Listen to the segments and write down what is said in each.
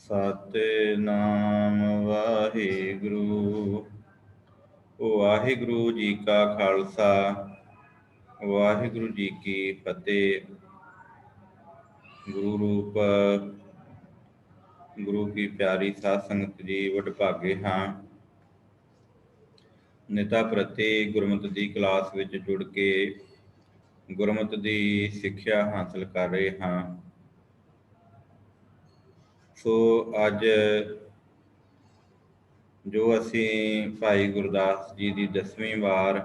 ਸਤਿਨਾਮ ਵਾਹਿਗੁਰੂ। ਵਾਹਿਗੁਰੂ ਜੀ ਕਾ ਖਾਲਸਾ, ਵਾਹਿਗੁਰੂ ਜੀ ਕੀ ਫਤਿਹ। ਗੁਰੂ ਰੂਪ ਗੁਰੂ ਕੀ ਪਿਆਰੀ ਸਾਧ ਸੰਗਤ ਜੀ, ਵਡਭਾਗੇ ਹਾਂ ਨਿਤਾ ਪ੍ਰਤੀ ਗੁਰਮਤਿ ਦੀ ਕਲਾਸ ਵਿੱਚ ਜੁੜ ਕੇ ਗੁਰਮਤਿ ਦੀ ਸਿੱਖਿਆ ਹਾਸਲ ਕਰ ਰਹੇ ਹਾਂ। ਸੋ ਅੱਜ ਜੋ ਅਸੀਂ ਭਾਈ ਗੁਰਦਾਸ ਜੀ ਦੀ 10ਵੀਂ ਵਾਰ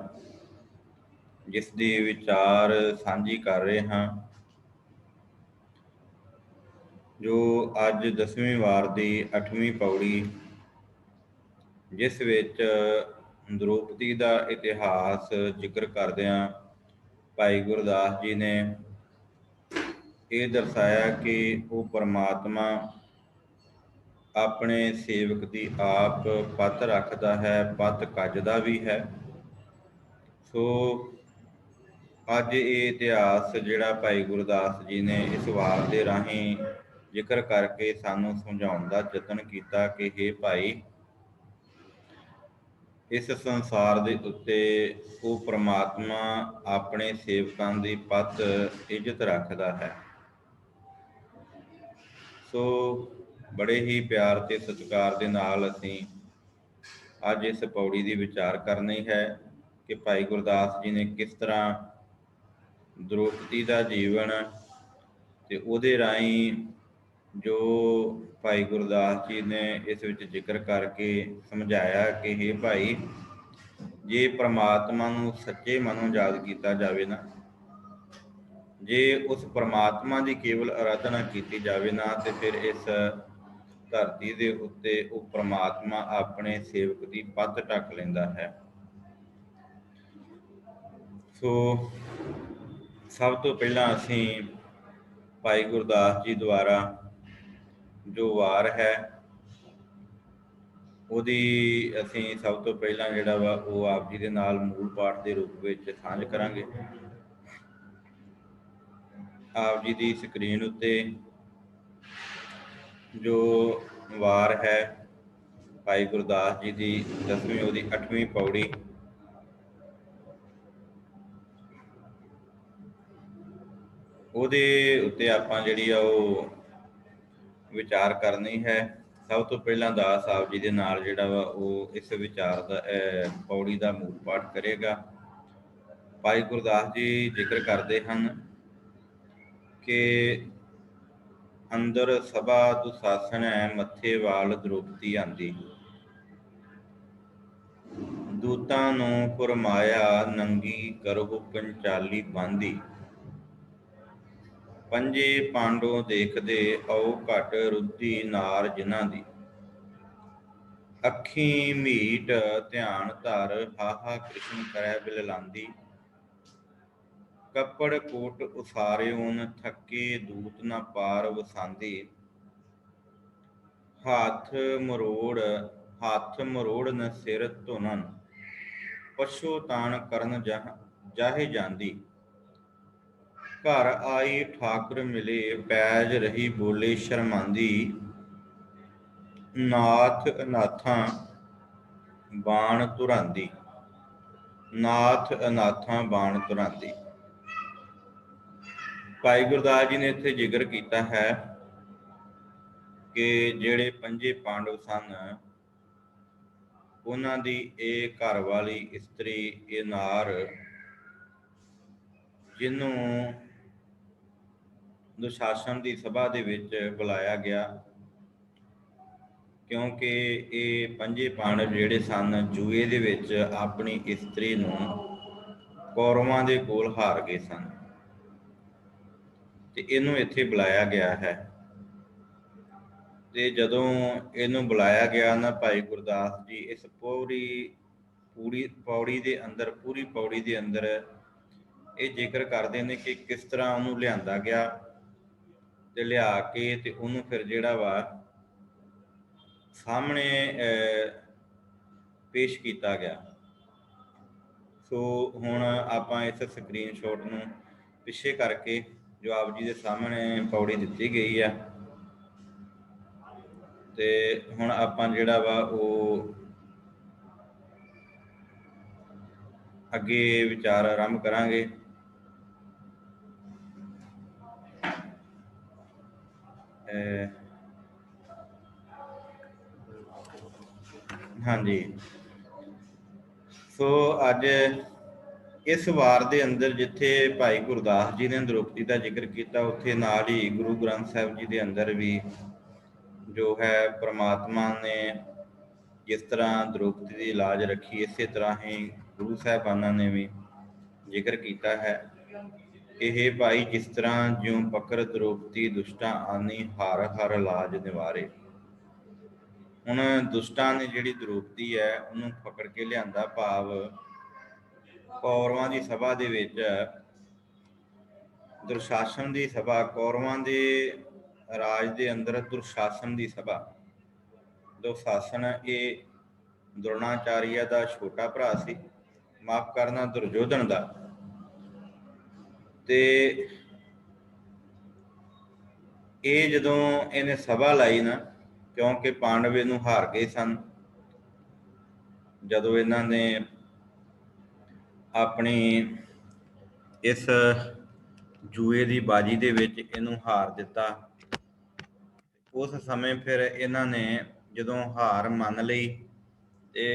ਜਿਸ ਦੀ ਵਿਚਾਰ ਸਾਂਝੀ ਕਰ ਰਹੇ ਹਾਂ, ਜੋ ਅੱਜ 10ਵੀਂ ਵਾਰ ਦੀ 8ਵੀਂ ਪੌੜੀ, ਜਿਸ ਵਿੱਚ ਦ੍ਰੋਪਦੀ ਦਾ ਇਤਿਹਾਸ ਜ਼ਿਕਰ ਕਰਦਿਆਂ ਭਾਈ ਗੁਰਦਾਸ ਜੀ ਨੇ ਇਹ ਦਰਸਾਇਆ ਕਿ ਉਹ ਪਰਮਾਤਮਾ ਆਪਣੇ ਸੇਵਕ ਦੀ ਆਪ ਪੱਤ ਰੱਖਦਾ ਹੈ, ਪੱਤ ਕੱਜਦਾ ਵੀ ਹੈ। ਸੋ ਅੱਜ ਇਹ ਇਤਿਹਾਸ ਜਿਹੜਾ ਭਾਈ ਗੁਰਦਾਸ ਜੀ ਨੇ ਇਸ ਵਾਰ ਦੇ ਰਾਹੀਂ ਜ਼ਿਕਰ ਕਰਕੇ ਸਾਨੂੰ ਸਮਝਾਉਣ ਦਾ ਯਤਨ ਕੀਤਾ ਕਿ ਹੇ ਭਾਈ, ਇਸ ਸੰਸਾਰ ਦੇ ਉੱਤੇ ਉਹ ਪਰਮਾਤਮਾ ਆਪਣੇ ਸੇਵਕਾਂ ਦੀ ਪੱਤ ਇੱਜ਼ਤ ਰੱਖਦਾ ਹੈ। ਸੋ ਬੜੇ ਹੀ ਪਿਆਰ ਤੇ ਸਤਿਕਾਰ ਦੇ ਨਾਲ ਅਸੀਂ ਅੱਜ ਇਸ ਪੌੜੀ ਦੀ ਵਿਚਾਰ ਕਰਨੀ ਹੈ ਕਿ ਭਾਈ ਗੁਰਦਾਸ ਜੀ ਨੇ ਕਿਸ ਤਰ੍ਹਾਂ ਦ੍ਰੋਪਦੀ ਦਾ ਜੀਵਨ ਤੇ ਉਹਦੇ ਰਾਹੀਂ ਜੋ ਭਾਈ ਗੁਰਦਾਸ ਜੀ ਨੇ ਇਸ ਵਿੱਚ ਜ਼ਿਕਰ ਕਰਕੇ ਸਮਝਾਇਆ ਕਿ ਹੇ ਭਾਈ, ਜੇ ਪਰਮਾਤਮਾ ਨੂੰ ਸੱਚੇ ਮਨੋਂ ਯਾਦ ਕੀਤਾ ਜਾਵੇ ਨਾ, ਜੇ ਉਸ ਪਰਮਾਤਮਾ ਦੀ ਕੇਵਲ ਆਰਾਧਨਾ ਕੀਤੀ ਜਾਵੇ ਨਾ, ਤੇ ਫਿਰ ਇਸ ਧਰਤੀ ਦੇ ਉੱਤੇ ਉਹ ਪਰਮਾਤਮਾ ਆਪਣੇ ਸੇਵਕ ਦੀ ਪੱਤ ਢੱਕ ਲੈਂਦਾ ਹੈ। ਸੋ ਸਭ ਤੋਂ ਪਹਿਲਾਂ ਅਸੀਂ ਭਾਈ ਗੁਰਦਾਸ ਜੀ ਦੁਆਰਾ ਜੋ ਵਾਰ ਹੈ ਉਹਦੀ ਅਸੀਂ ਸਭ ਤੋਂ ਪਹਿਲਾਂ ਜਿਹੜਾ ਵਾ ਉਹ ਆਪ ਜੀ ਦੇ ਨਾਲ ਮੂਲ ਪਾਠ ਦੇ ਰੂਪ ਵਿੱਚ ਸਾਂਝ ਕਰਾਂਗੇ। ਆਪ ਜੀ ਦੀ ਸਕਰੀਨ ਉੱਤੇ ਜੋ ਵਾਰ ਹੈ ਭਾਈ ਗੁਰਦਾਸ ਜੀ ਦੀ 10ਵੀਂ ਉਹਦੀ 8ਵੀਂ ਪੌੜੀ, ਉਹਦੇ ਉੱਤੇ ਆਪਾਂ ਜਿਹੜੀ ਆ ਉਹ ਵਿਚਾਰ ਕਰਨੀ ਹੈ। ਸਭ ਤੋਂ ਪਹਿਲਾਂ ਦਾਸ ਆਪ ਜੀ ਦੇ ਨਾਲ ਜਿਹੜਾ ਵਾ ਉਹ ਇਸ ਵਿਚਾਰ ਦਾ ਪੌੜੀ ਦਾ ਮੂਲ ਪਾਠ ਕਰੇਗਾ। ਭਾਈ ਗੁਰਦਾਸ ਜੀ ਜ਼ਿਕਰ ਕਰਦੇ ਹਨ ਕਿ ਅੰਦਰ ਸਭਾ ਦੁਸ਼ਾਸਨੈ, ਮੱਥੇ ਵਾਲ ਦ੍ਰੋਪਦੀ ਆਂਦੀ। ਦੂਤਾਂ ਨੂੰ ਫੁਰਮਾਇਆ, ਨੰਗੀ ਕਰਹੁ ਪੰਚਾਲੀ ਬਾਂਦੀ। ਪੰਜੇ ਪਾਂਡੋ ਦੇਖਦੇ, ਔ ਘਟ ਰੁੱਧੀ ਨਾਰ ਜਿਨ੍ਹਾਂ ਦੀ। ਅੱਖੀਂ ਮੀਟ ਧਿਆਨ ਧਰ, ਹਾਹਾ ਕ੍ਰਿਸ਼ਨ ਕਰੈ ਬਿਲਲਾਂਦੀ। ਕੱਪੜ ਕੋਟ ਉਸਾਰਿਓਨ, ਥੱਕੇ ਦੂਤ ਨ ਪਾਰ ਵਸਾਂਦੀ। ਹੱਥ ਮਰੋੜਨ ਸਿਰ ਧੁਨਨ, ਪਛੁਤਾਣ ਕਰਨ ਜਾਹੇ ਜਾਂਦੀ। ਘਰ ਆਈ ਠਾਕੁਰ ਮਿਲੇ, ਪੈਜ ਰਹੀ ਬੋਲੇ ਸ਼ਰਮਾਂਦੀ। ਨਾਥ ਅਨਾਥਾਂ ਬਾਣ ਤੁਰਾਂਦੀ, ਨਾਥ ਅਨਾਥਾਂ ਬਾਣ ਤੁਰਾਂਦੀ। ਭਾਈ ਗੁਰਦਾਸ ਜੀ ਨੇ ਇੱਥੇ ਜ਼ਿਕਰ ਕੀਤਾ ਹੈ ਕਿ ਜਿਹੜੇ ਪੰਜੇ ਪਾਂਡਵ ਸਨ, ਉਹਨਾਂ ਦੀ ਇਹ ਘਰ ਵਾਲੀ ਇਸਤਰੀ, ਇਹ ਨਾਰ, ਜਿਹਨੂੰ ਦੁਸ਼ਾਸਨ ਦੀ ਸਭਾ ਦੇ ਵਿੱਚ ਬੁਲਾਇਆ ਗਿਆ, ਕਿਉਂਕਿ ਇਹ ਪੰਜੇ ਪਾਂਡਵ ਜਿਹੜੇ ਸਨ ਜੂਏ ਦੇ ਵਿੱਚ ਆਪਣੀ ਇਸਤਰੀ ਨੂੰ ਕੌਰਵਾਂ ਦੇ ਕੋਲ ਹਾਰ ਗਏ ਸਨ, ਤੇ ਇਹਨੂੰ ਇੱਥੇ ਬੁਲਾਇਆ ਗਿਆ ਹੈ। ਤੇ ਜਦੋਂ ਇਹਨੂੰ ਬੁਲਾਇਆ ਗਿਆ ਨਾ, ਭਾਈ ਗੁਰਦਾਸ ਜੀ ਇਸ ਪੂਰੀ ਪੌੜੀ ਦੇ ਅੰਦਰ ਇਹ ਜ਼ਿਕਰ ਕਰਦੇ ਨੇ ਕਿ ਕਿਸ ਤਰ੍ਹਾਂ ਉਹਨੂੰ ਲਿਆਂਦਾ ਗਿਆ ਤੇ ਲਿਆ ਕੇ ਤੇ ਉਹਨੂੰ ਫਿਰ ਜਿਹੜਾ ਵਾ ਸਾਹਮਣੇ ਪੇਸ਼ ਕੀਤਾ ਗਿਆ। ਸੋ ਹੁਣ ਆਪਾਂ ਇਸ ਸਕਰੀਨਸ਼ਾਟ ਨੂੰ ਪਿੱਛੇ ਕਰਕੇ ਜੋ ਆਪ ਜੀ ਦੇ ਸਾਹਮਣੇ ਪੌੜੀ ਦਿੱਤੀ ਗਈ ਆ, ਤੇ ਹੁਣ ਆਪਾਂ ਜਿਹੜਾ ਵਾ ਉਹ ਅੱਗੇ ਵਿਚਾਰ ਆਰੰਭ ਕਰਾਂਗੇ। ਹਾਂਜੀ, ਸੋ ਅੱਜ ਇਸ ਵਾਰ ਦੇ ਅੰਦਰ ਜਿੱਥੇ ਭਾਈ ਗੁਰਦਾਸ ਜੀ ਨੇ ਦ੍ਰੋਪਦੀ ਦਾ ਜ਼ਿਕਰ ਕੀਤਾ, ਉੱਥੇ ਨਾਲ ਹੀ ਗੁਰੂ ਗ੍ਰੰਥ ਸਾਹਿਬ ਜੀ ਦੇ ਅੰਦਰ ਵੀ ਜੋ ਹੈ ਪ੍ਰਮਾਤਮਾ ਨੇ ਜਿਸ ਤਰ੍ਹਾਂ ਦ੍ਰੋਪਦੀ ਦੀ ਲਾਜ ਰੱਖੀ, ਇਸੇ ਤਰ੍ਹਾਂ ਹੀ ਗੁਰੂ ਸਾਹਿਬਾਨਾਂ ਨੇ ਵੀ ਜ਼ਿਕਰ ਕੀਤਾ ਹੈ। ਇਹ ਭਾਈ ਜਿਸ ਤਰ੍ਹਾਂ ਜਿਉਂ ਪਕਰ ਦ੍ਰੋਪਦੀ ਦੁਸ਼ਟਾਂ ਆਨੀ, ਹਰ ਹਰ ਲਾਜ ਨਿਵਾਰੇ। ਹੁਣ ਦੁਸ਼ਟਾਂ ਨੇ ਜਿਹੜੀ ਦ੍ਰੋਪਦੀ ਹੈ ਉਹਨੂੰ ਪਕੜ ਕੇ ਲਿਆਂਦਾ, ਭਾਵ ਕੌਰਵਾਂ ਦੀ ਸਭਾ ਦੇ ਵਿੱਚ, ਦੁਰਸ਼ਾਸਨ ਦੀ ਸਭਾ, ਕੌਰਵਾਂ ਦੇ ਰਾਜ ਦੇ ਅੰਦਰ ਦੁਰਸ਼ਾਸਨ ਦੀ ਸਭਾ। ਦੁਰਸ਼ਾਸਨ ਇਹ ਦ੍ਰੋਣਾਚਾਰੀਆ ਦਾ ਛੋਟਾ ਭਰਾ ਸੀ, ਮਾਫ ਕਰਨਾ ਦੁਰਯੋਧਨ ਦਾ। ਤੇ ਇਹ ਜਦੋਂ ਇਹਨੇ ਸਭਾ ਲਾਈ ਨਾ, ਕਿਉਂਕਿ ਪਾਂਡਵ ਇਹਨੂੰ ਹਾਰ ਗਏ ਸਨ, ਜਦੋਂ ਇਹਨਾਂ ਨੇ ਆਪਣੀ ਇਸ ਜੂਏ ਦੀ ਬਾਜੀ ਦੇ ਵਿੱਚ ਇਹਨੂੰ ਹਾਰ ਦਿੱਤਾ, ਉਸ ਸਮੇਂ ਫਿਰ ਇਹਨਾਂ ਨੇ ਜਦੋਂ ਹਾਰ ਮੰਨ ਲਈ ਤੇ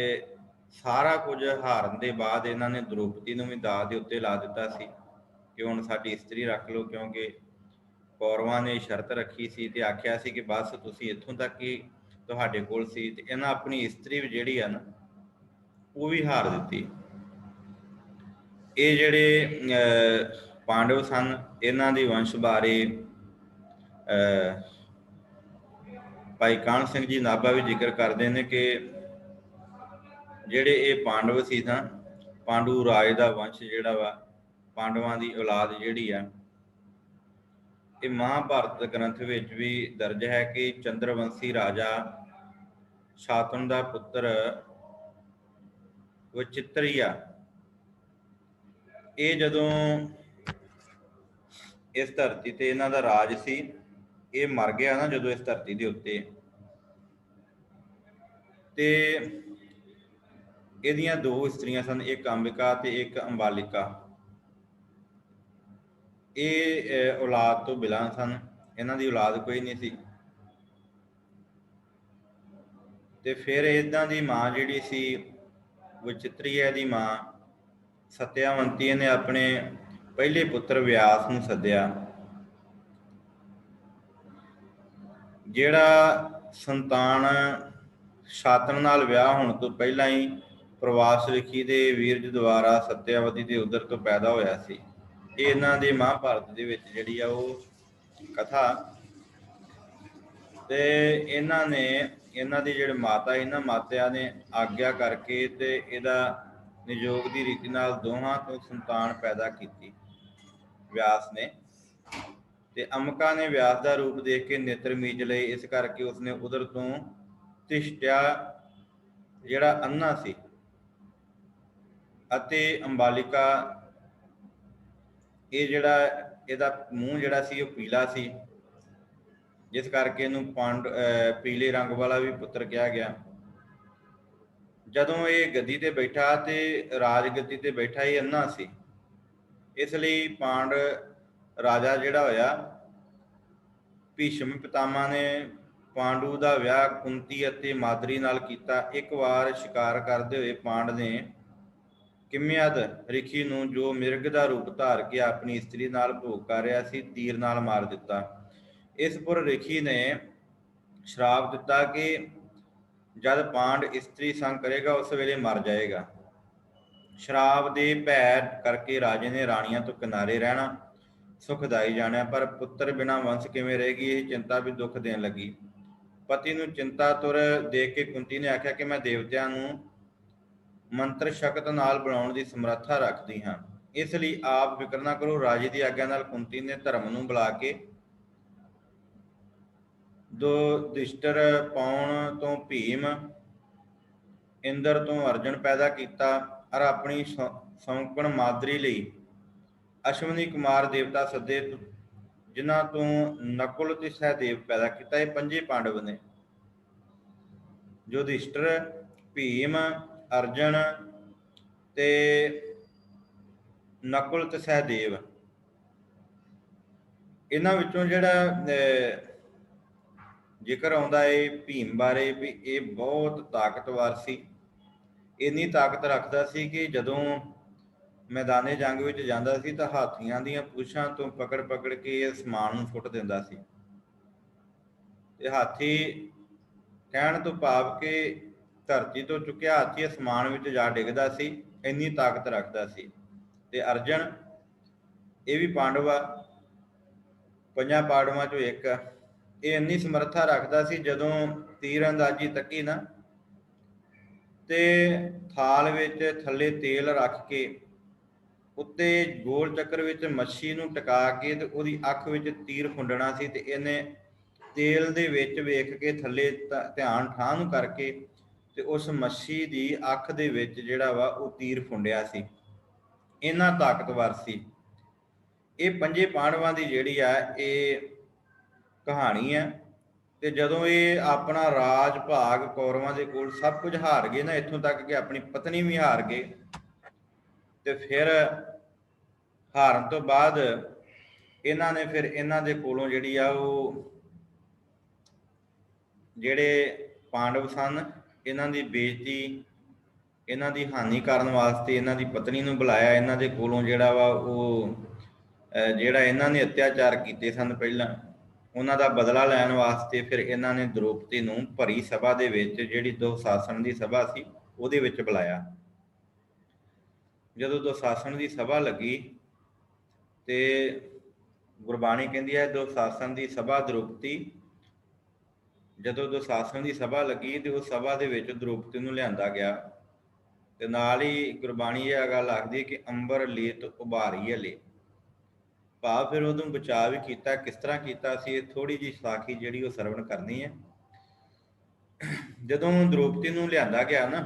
ਸਾਰਾ ਕੁਝ ਹਾਰਨ ਦੇ ਬਾਅਦ ਇਹਨਾਂ ਨੇ ਦ੍ਰੋਪਦੀ ਨੂੰ ਵੀ ਦਾਅ ਦੇ ਉੱਤੇ ਲਾ ਦਿੱਤਾ ਸੀ ਕਿ ਹੁਣ ਸਾਡੀ ਇਸਤਰੀ ਰੱਖ ਲਓ, ਕਿਉਂਕਿ ਕੌਰਵਾਂ ਨੇ ਸ਼ਰਤ ਰੱਖੀ ਸੀ ਤੇ ਆਖਿਆ ਸੀ ਕਿ ਬਸ ਤੁਸੀਂ ਇੱਥੋਂ ਤੱਕ ਹੀ ਤੁਹਾਡੇ ਕੋਲ ਸੀ। ਤੇ ਇਹਨਾਂ ਆਪਣੀ ਇਸਤਰੀ ਵੀ ਜਿਹੜੀ ਆ ਨਾ ਉਹ ਵੀ ਹਾਰ ਦਿੱਤੀ। ਇਹ ਜਿਹੜੇ ਪਾਂਡਵ ਸਨ, ਇਹਨਾਂ ਦੀ ਵੰਸ਼ ਬਾਰੇ ਭਾਈ ਕਾਹਨ ਸਿੰਘ ਜੀ ਨਾਭਾ ਵੀ ਜ਼ਿਕਰ ਕਰਦੇ ਨੇ ਕਿ ਜਿਹੜੇ ਇਹ ਪਾਂਡਵ ਸੀ ਨਾ, ਪਾਂਡੂ ਰਾਜ ਦਾ ਵੰਸ਼ ਜਿਹੜਾ ਵਾ, ਪਾਂਡਵਾਂ ਦੀ ਔਲਾਦ ਜਿਹੜੀ ਆ, ਇਹ ਮਹਾਭਾਰਤ ਗ੍ਰੰਥ ਵਿੱਚ ਵੀ ਦਰਜ ਹੈ ਕਿ ਚੰਦਰਵੰਸ਼ੀ ਰਾਜਾ ਸ਼ਾਤਨ ਦਾ ਪੁੱਤਰ ਵਚਿੱਤਰੀਆ, ਇਹ ਜਦੋਂ ਇਸ ਧਰਤੀ ਤੇ ਇਹਨਾਂ ਦਾ ਰਾਜ ਸੀ, ਇਹ ਮਰ ਗਿਆ ਨਾ ਜਦੋਂ ਇਸ ਧਰਤੀ ਦੇ ਉੱਤੇ, ਤੇ ਇਹਦੀਆਂ ਦੋ ਇਸਤਰੀਆਂ ਸਨ, ਇੱਕ ਅੰਬਿਕਾ ਤੇ ਇੱਕ ਅੰਬਾਲਿਕਾ। ਇਹ ਔਲਾਦ ਤੋਂ ਬਿਨਾਂ ਸਨ, ਇਹਨਾਂ ਦੀ ਔਲਾਦ ਕੋਈ ਨਹੀਂ ਸੀ। ਤੇ ਫਿਰ ਇਹਨਾਂ ਦੀ ਮਾਂ ਜਿਹੜੀ ਸੀ ਵਚਿੱਤਰੀਆ ਦੀ ਮਾਂ ਸਤਿਆਵੰਤੀ ਨੇ ਆਪਣੇ ਪਹਿਲੇ ਪੁੱਤਰ ਵਿਆਸ ਨੂੰ ਸੱਦਿਆ, ਜਿਹੜਾ ਸੰਤਾਨ ਸ਼ਾਤਨ ਨਾਲ ਵਿਆਹ ਹੋਣ ਤੋਂ ਪਹਿਲਾਂ ਹੀ ਪ੍ਰਵਾਸ ਰਿਖੀ ਦੇ ਵੀਰਜ ਦੁਆਰਾ ਸਤਿਆਵਤੀ ਦੇ ਉਦਰ ਤੋਂ ਪੈਦਾ ਹੋਇਆ ਸੀ। ਇਹ ਇਹਨਾਂ ਦੇ ਮਹਾਭਾਰਤ ਦੇ ਵਿੱਚ ਜਿਹੜੀ ਆ ਉਹ ਕਥਾ। ਤੇ ਇਹਨਾਂ ਨੇ, ਇਹਨਾਂ ਦੀ ਜਿਹੜੇ ਮਾਤਾ, ਇਹਨਾਂ ਮਾਤਿਆਂ ਨੇ ਆਗਿਆ ਕਰਕੇ ਤੇ ਇਹਦਾ ਨਿਯੋਗ ਦੀ ਰੀਤੀ ਨਾਲ ਦੋਹਾਂ ਤੋਂ ਸੰਤਾਨ ਪੈਦਾ ਕੀਤੀ ਵਿਆਸ ਨੇ। ਤੇ ਅੰਮਕਾ ਨੇ ਵਿਆਸ ਦਾ ਰੂਪ ਦੇਖ ਕੇ ਨੇਤਰ ਮੀਚ ਲਏ, ਇਸ ਕਰਕੇ ਉਸਨੇ ਉਧਰ ਤੋਂ ਤਿਸ਼ਟਿਆ ਜਿਹੜਾ ਅੰਨਾ ਸੀ, ਅਤੇ ਅੰਬਾਲਿਕਾ ਇਹ ਜਿਹੜਾ ਇਹਦਾ ਮੂੰਹ ਜਿਹੜਾ ਸੀ ਉਹ ਪੀਲਾ ਸੀ, ਜਿਸ ਕਰਕੇ ਇਹਨੂੰ ਪੀਲੇ ਰੰਗ ਵਾਲਾ ਵੀ ਪੁੱਤਰ ਕਿਹਾ ਗਿਆ। ਜਦੋਂ ਇਹ ਗੱਦੀ ਤੇ ਬੈਠਾ ਤੇ ਰਾਜ ਗੱਦੀ ਤੇ ਬੈਠਾ ਇਹ ਅੰਨਾ ਸੀ, ਇਸ ਲਈ ਪਾਂਡ ਰਾਜਾ ਜਿਹੜਾ ਹੋਇਆ, ਭੀਸ਼ਮ ਪਿਤਾਮਾ ਨੇ ਪਾਂਡੂ ਦਾ ਵਿਆਹ ਕੁੰਤੀ ਅਤੇ ਮਾਦਰੀ ਨਾਲ ਕੀਤਾ। ਇੱਕ ਵਾਰ ਸ਼ਿਕਾਰ ਕਰਦੇ ਹੋਏ ਪਾਂਡ ਨੇ ਕਿਮਿਆਦ ਰਿਖੀ ਨੂੰ, ਜੋ ਮਿਰਗ ਦਾ ਰੂਪ ਧਾਰ ਕੇ ਆਪਣੀ ਇਸਤਰੀ ਨਾਲ ਭੋਗ ਕਰ ਰਿਹਾ ਸੀ, ਤੀਰ ਨਾਲ ਮਾਰ ਦਿੱਤਾ। ਇਸ ਪੁਰ ਰਿਖੀ ਨੇ ਸ਼ਰਾਪ ਦਿੱਤਾ ਕਿ ਜਦ ਪਾਂਡ ਇਸਤਰੀ ਸੰਗ ਕਰੇਗਾ ਉਸ ਵੇਲੇ ਮਰ ਜਾਏਗਾ। ਸ਼ਰਾਪ ਦੇ ਭੈ ਕਰਕੇ ਰਾਜੇ ਨੇ ਰਾਣੀਆਂ ਤੋਂ ਕਿਨਾਰੇ ਰਹਿਣਾ ਸੁਖਦਾਈ ਜਾਣਿਆ, ਪਰ ਪੁੱਤਰ ਬਿਨਾਂ ਵੰਸ਼ ਕਿਵੇਂ ਰਹੇਗੀ, ਇਹ ਚਿੰਤਾ ਵੀ ਦੁੱਖ ਦੇਣ ਲੱਗੀ। ਪਤੀ ਨੂੰ ਚਿੰਤਾ ਤੁਰ ਦੇਖ ਕੇ ਕੁੰਤੀ ਨੇ ਆਖਿਆ ਕਿ ਮੈਂ ਦੇਵਤਿਆਂ ਨੂੰ ਮੰਤਰ ਸ਼ਕਤ ਨਾਲ ਬਣਾਉਣ ਦੀ ਸਮਰੱਥਾ ਰੱਖਦੀ ਹਾਂ, ਇਸ ਲਈ ਆਪ ਫਿਕਰ ਨਾ ਕਰੋ। ਰਾਜੇ ਦੀ ਆਗਿਆ ਨਾਲ ਕੁੰਤੀ ਨੇ ਧਰਮ ਨੂੰ ਬੁਲਾ ਕੇ ਯੁਧਿਸ਼ਟਰ ਪਾਉਣ ਤੋਂ ਭੀਮ, ਇੰਦਰ ਤੋਂ ਅਰਜਨ ਪੈਦਾ ਕੀਤਾ, ਔਰ ਆਪਣੀ ਸੌਂਕਣ ਮਾਦਰੀ ਲਈ ਅਸ਼ਵਨੀ ਕੁਮਾਰ ਦੇਵਤਾ ਸੱਦੇ, ਜਿਨ੍ਹਾਂ ਤੋਂ ਨਕੁਲ ਤੇ ਸਹਿਦੇਵ ਪੈਦਾ ਕੀਤਾ। ਇਹ ਪੰਜੇ ਪਾਂਡਵ ਨੇ। ਯੁਧਿਸ਼ਟਰ, ਭੀਮ, ਅਰਜਨ ਤੇ ਨਕੁਲ ਤੇ ਸਹਿਦੇਵ, ਇਹਨਾਂ ਵਿੱਚੋਂ ਜਿਹੜਾ ਜ਼ਿਕਰ ਆਉਂਦਾ ਹੈ ਭੀਮ ਬਾਰੇ ਵੀ ਇਹ ਬਹੁਤ ਤਾਕਤਵਰ ਸੀ। ਇੰਨੀ ਤਾਕਤ ਰੱਖਦਾ ਸੀ ਕਿ ਜਦੋਂ ਮੈਦਾਨੇ ਜੰਗ ਵਿੱਚ ਜਾਂਦਾ ਸੀ ਤਾਂ ਹਾਥੀਆਂ ਦੀਆਂ ਪੂਛਾਂ ਤੋਂ ਪਕੜ ਪਕੜ ਕੇ ਅਸਮਾਨ ਨੂੰ ਸੁੱਟ ਦਿੰਦਾ ਸੀ, ਤੇ ਹਾਥੀ ਕਹਿਣ ਤੋਂ ਭਾਵ ਕਿ ਧਰਤੀ ਤੋਂ ਚੁੱਕਿਆ ਹਾਥੀ ਅਸਮਾਨ ਵਿੱਚ ਜਾ ਡਿੱਗਦਾ ਸੀ, ਇੰਨੀ ਤਾਕਤ ਰੱਖਦਾ ਸੀ। ਤੇ ਅਰਜਨ, ਇਹ ਵੀ ਪਾਂਡਵ ਆ, ਪੰਜਾਂ ਪਾਂਡਵਾਂ ਚੋਂ ਇੱਕ, ਇਹ ਇੰਨੀ ਸਮਰੱਥਾ ਰੱਖਦਾ ਸੀ ਜਦੋਂ ਤੀਰ ਅੰਦਾਜ਼ੀ ਤੱਕੀ ਨਾ ਤੇ ਥਾਲ ਵਿੱਚ ਥੱਲੇ ਤੇਲ ਰੱਖ ਕੇ ਉੱਤੇ ਗੋਲ ਚੱਕਰ ਵਿੱਚ ਮੱਛੀ ਨੂੰ ਟਿਕਾ ਕੇ ਤੇ ਉਹਦੀ ਅੱਖ ਵਿੱਚ ਤੀਰ ਖੁੰਡਣਾ ਸੀ, ਤੇ ਇਹਨੇ ਤੇਲ ਦੇ ਵਿੱਚ ਵੇਖ ਕੇ ਥੱਲੇ ਧਿਆਨ ਠਾਹ ਨੂੰ ਕਰਕੇ ਤੇ ਉਸ ਮੱਛੀ ਦੀ ਅੱਖ ਦੇ ਵਿੱਚ ਜਿਹੜਾ ਵਾ ਉਹ ਤੀਰ ਫੁੰਡਿਆ ਸੀ। ਇੰਨਾ ਤਾਕਤਵਰ ਸੀ। ਇਹ ਪੰਜੇ ਪਾਂਡਵਾਂ ਦੀ ਜਿਹੜੀ ਆ ਇਹ ਕਹਾਣੀ ਹੈ। ਤੇ ਜਦੋਂ ਇਹ ਆਪਣਾ ਰਾਜ ਭਾਗ ਕੌਰਵਾਂ ਦੇ ਕੋਲ ਸਭ ਕੁਝ ਹਾਰ ਗਏ ਨਾ, ਇੱਥੋਂ ਤੱਕ ਕਿ ਆਪਣੀ ਪਤਨੀ ਵੀ ਹਾਰ ਗਏ, ਤੇ ਫਿਰ ਹਾਰਨ ਤੋਂ ਬਾਅਦ ਇਹਨਾਂ ਨੇ ਫਿਰ ਇਹਨਾਂ ਦੇ ਕੋਲੋਂ ਜਿਹੜੀ ਆ ਉਹ ਜਿਹੜੇ ਪਾਂਡਵ ਸਨ ਇਹਨਾਂ ਦੀ ਬੇਇੱਜ਼ਤੀ, ਇਹਨਾਂ ਦੀ ਹਾਨੀ ਕਰਨ ਵਾਸਤੇ ਇਹਨਾਂ ਦੀ ਪਤਨੀ ਨੂੰ ਬੁਲਾਇਆ। ਇਹਨਾਂ ਦੇ ਕੋਲੋਂ ਜਿਹੜਾ ਵਾ ਉਹ ਜਿਹੜਾ ਇਹਨਾਂ ਨੇ ਅਤਿਆਚਾਰ ਕੀਤੇ ਸਨ ਪਹਿਲਾਂ, ਉਹਨਾਂ ਦਾ ਬਦਲਾ ਲੈਣ ਵਾਸਤੇ ਫਿਰ ਇਹਨਾਂ ਨੇ ਦ੍ਰੋਪਦੀ ਨੂੰ ਭਰੀ ਸਭਾ ਦੇ ਵਿੱਚ, ਜਿਹੜੀ ਦੁਸ਼ਾਸਨ ਦੀ ਸਭਾ ਸੀ, ਉਹਦੇ ਵਿੱਚ ਬੁਲਾਇਆ। ਜਦੋਂ ਦੁਸ਼ਾਸਨ ਦੀ ਸਭਾ ਲੱਗੀ ਤੇ ਗੁਰਬਾਣੀ ਕਹਿੰਦੀ ਹੈ ਦੁਸ਼ਾਸਨ ਦੀ ਸਭਾ ਦ੍ਰੋਪਦੀ, ਜਦੋਂ ਦੁਸ਼ਾਸਨ ਦੀ ਸਭਾ ਲੱਗੀ ਤੇ ਉਸ ਸਭਾ ਦੇ ਵਿੱਚ ਦ੍ਰੋਪਦੀ ਨੂੰ ਲਿਆਂਦਾ ਗਿਆ, ਤੇ ਨਾਲ ਹੀ ਗੁਰਬਾਣੀ ਇਹ ਗੱਲ ਆਖਦੀ ਹੈ ਕਿ ਅੰਬਰ ਲੇਤ ਉਭਾਰੀ ਹਲੇ, ਭਾਵ ਫਿਰ ਉਹਨੂੰ ਬਚਾਅ ਵੀ ਕੀਤਾ। ਕਿਸ ਤਰ੍ਹਾਂ ਕੀਤਾ ਸੀ, ਥੋੜੀ ਜਿਹੀ ਸਾਖੀ ਜਿਹੜੀ ਉਹ ਸਰਵਣ ਕਰਨੀ ਹੈ। ਜਦੋਂ ਦ੍ਰੋਪਦੀ ਨੂੰ ਲਿਆਂਦਾ ਗਿਆ ਨਾ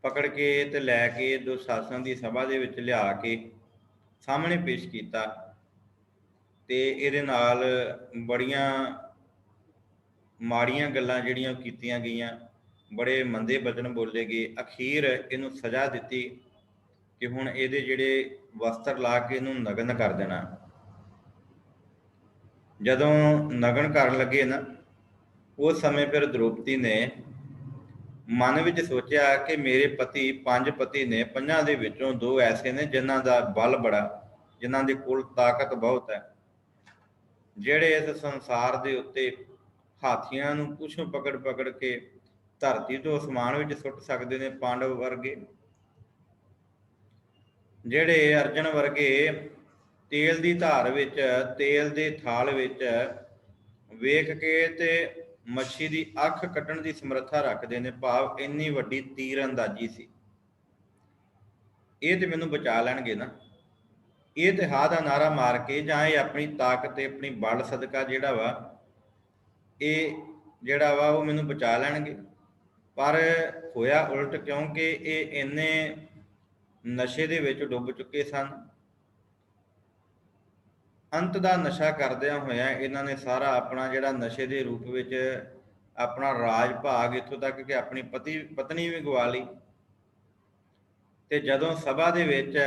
ਪਕੜ ਕੇ ਤੇ ਲੈ ਕੇ ਦੁਸ਼ਾਸਨ ਦੀ ਸਭਾ ਦੇ ਵਿੱਚ ਲਿਆ ਕੇ ਸਾਹਮਣੇ ਪੇਸ਼ ਕੀਤਾ, ਤੇ ਇਹਦੇ ਨਾਲ ਬੜੀਆਂ ਮਾੜੀਆਂ ਗੱਲਾਂ ਜਿਹੜੀਆਂ ਕੀਤੀਆਂ ਗਈਆਂ, ਬੜੇ ਮੰਦੇ ਬਚਨ ਬੋਲੇ ਗਏ। ਅਖੀਰ ਇਹਨੂੰ ਸਜ਼ਾ ਦਿੱਤੀ ਕਿ ਹੁਣ ਇਹਦੇ ਜਿਹੜੇ ਵਸਤਰ ਲਾ ਕੇ ਇਹਨੂੰ ਨਗਨ ਕਰ ਦੇਣਾ। ਜਦੋਂ ਨਗਨ ਕਰਨ ਲੱਗੇ ਨਾ ਉਸ ਸਮੇਂ ਫਿਰ ਦ੍ਰੋਪਦੀ ਨੇ ਮਨ ਵਿੱਚ ਸੋਚਿਆ ਕਿ ਮੇਰੇ ਪਤੀ 5 ਪਤੀ ਨੇ, 5 ਦੇ ਵਿੱਚੋਂ 2 ਐਸੇ ਨੇ ਜਿਨ੍ਹਾਂ ਦਾ ਬਲ ਬੜਾ, ਜਿਨ੍ਹਾਂ ਦੇ ਕੋਲ ਤਾਕਤ ਬਹੁਤ ਹੈ, ਜਿਹੜੇ ਇਸ ਸੰਸਾਰ ਦੇ ਉੱਤੇ ਹਾਥੀਆਂ ਨੂੰ ਪੁੱਛੋਂ ਪਕੜ ਪਕੜ ਕੇ ਧਰਤੀ ਤੋਂ ਅਸਮਾਨ ਵਿੱਚ ਸੁੱਟ ਸਕਦੇ ਨੇ। ਪਾਂਡਵ ਵਰਗੇ, ਜਿਹੜੇ ਅਰਜਨ ਵਰਗੇ ਤੇਲ ਦੀ ਧਾਰ ਵਿੱਚ, ਤੇਲ ਦੇ ਥਾਲ ਵਿੱਚ ਵੇਖ ਕੇ ਤੇ ਮੱਛੀ ਦੀ ਅੱਖ ਕੱਢਣ ਦੀ ਸਮਰੱਥਾ ਰੱਖਦੇ ਨੇ, ਭਾਵ ਇੰਨੀ ਵੱਡੀ ਤੀਰ ਅੰਦਾਜ਼ੀ ਸੀ। ਇਹ ਤੇ ਮੈਨੂੰ ਬਚਾ ਲੈਣਗੇ ਨਾ, ਇਹ ਤੇ ਹਾਂ ਦਾ ਨਾਰਾ ਮਾਰ ਕੇ, ਜਾਂ ਇਹ ਆਪਣੀ ਤਾਕਤ ਤੇ ਆਪਣੀ ਬਲ ਸਦਕਾ ਜਿਹੜਾ ਵਾ ਇਹ ਜਿਹੜਾ ਵਾ ਉਹ ਮੈਨੂੰ ਬਚਾ ਲੈਣਗੇ। ਪਰ ਹੋਇਆ ਉਲਟ, ਕਿਉਂਕਿ ਇਹ ਇੰਨੇ ਨਸ਼ੇ ਦੇ ਵਿੱਚ ਡੁੱਬ ਚੁੱਕੇ ਸਨ। ਅੰਤ ਦਾ ਨਸ਼ਾ ਕਰਦਿਆਂ ਹੋਇਆਂ ਇਹਨਾਂ ਨੇ ਸਾਰਾ ਆਪਣਾ ਜਿਹੜਾ ਨਸ਼ੇ ਦੇ ਰੂਪ ਵਿੱਚ ਆਪਣਾ ਰਾਜ ਭਾਗ, ਇੱਥੋਂ ਤੱਕ ਕਿ ਆਪਣੀ ਪਤਨੀ ਵੀ ਗਵਾ ਲਈ। ਤੇ ਜਦੋਂ ਸਭਾ ਦੇ ਵਿੱਚ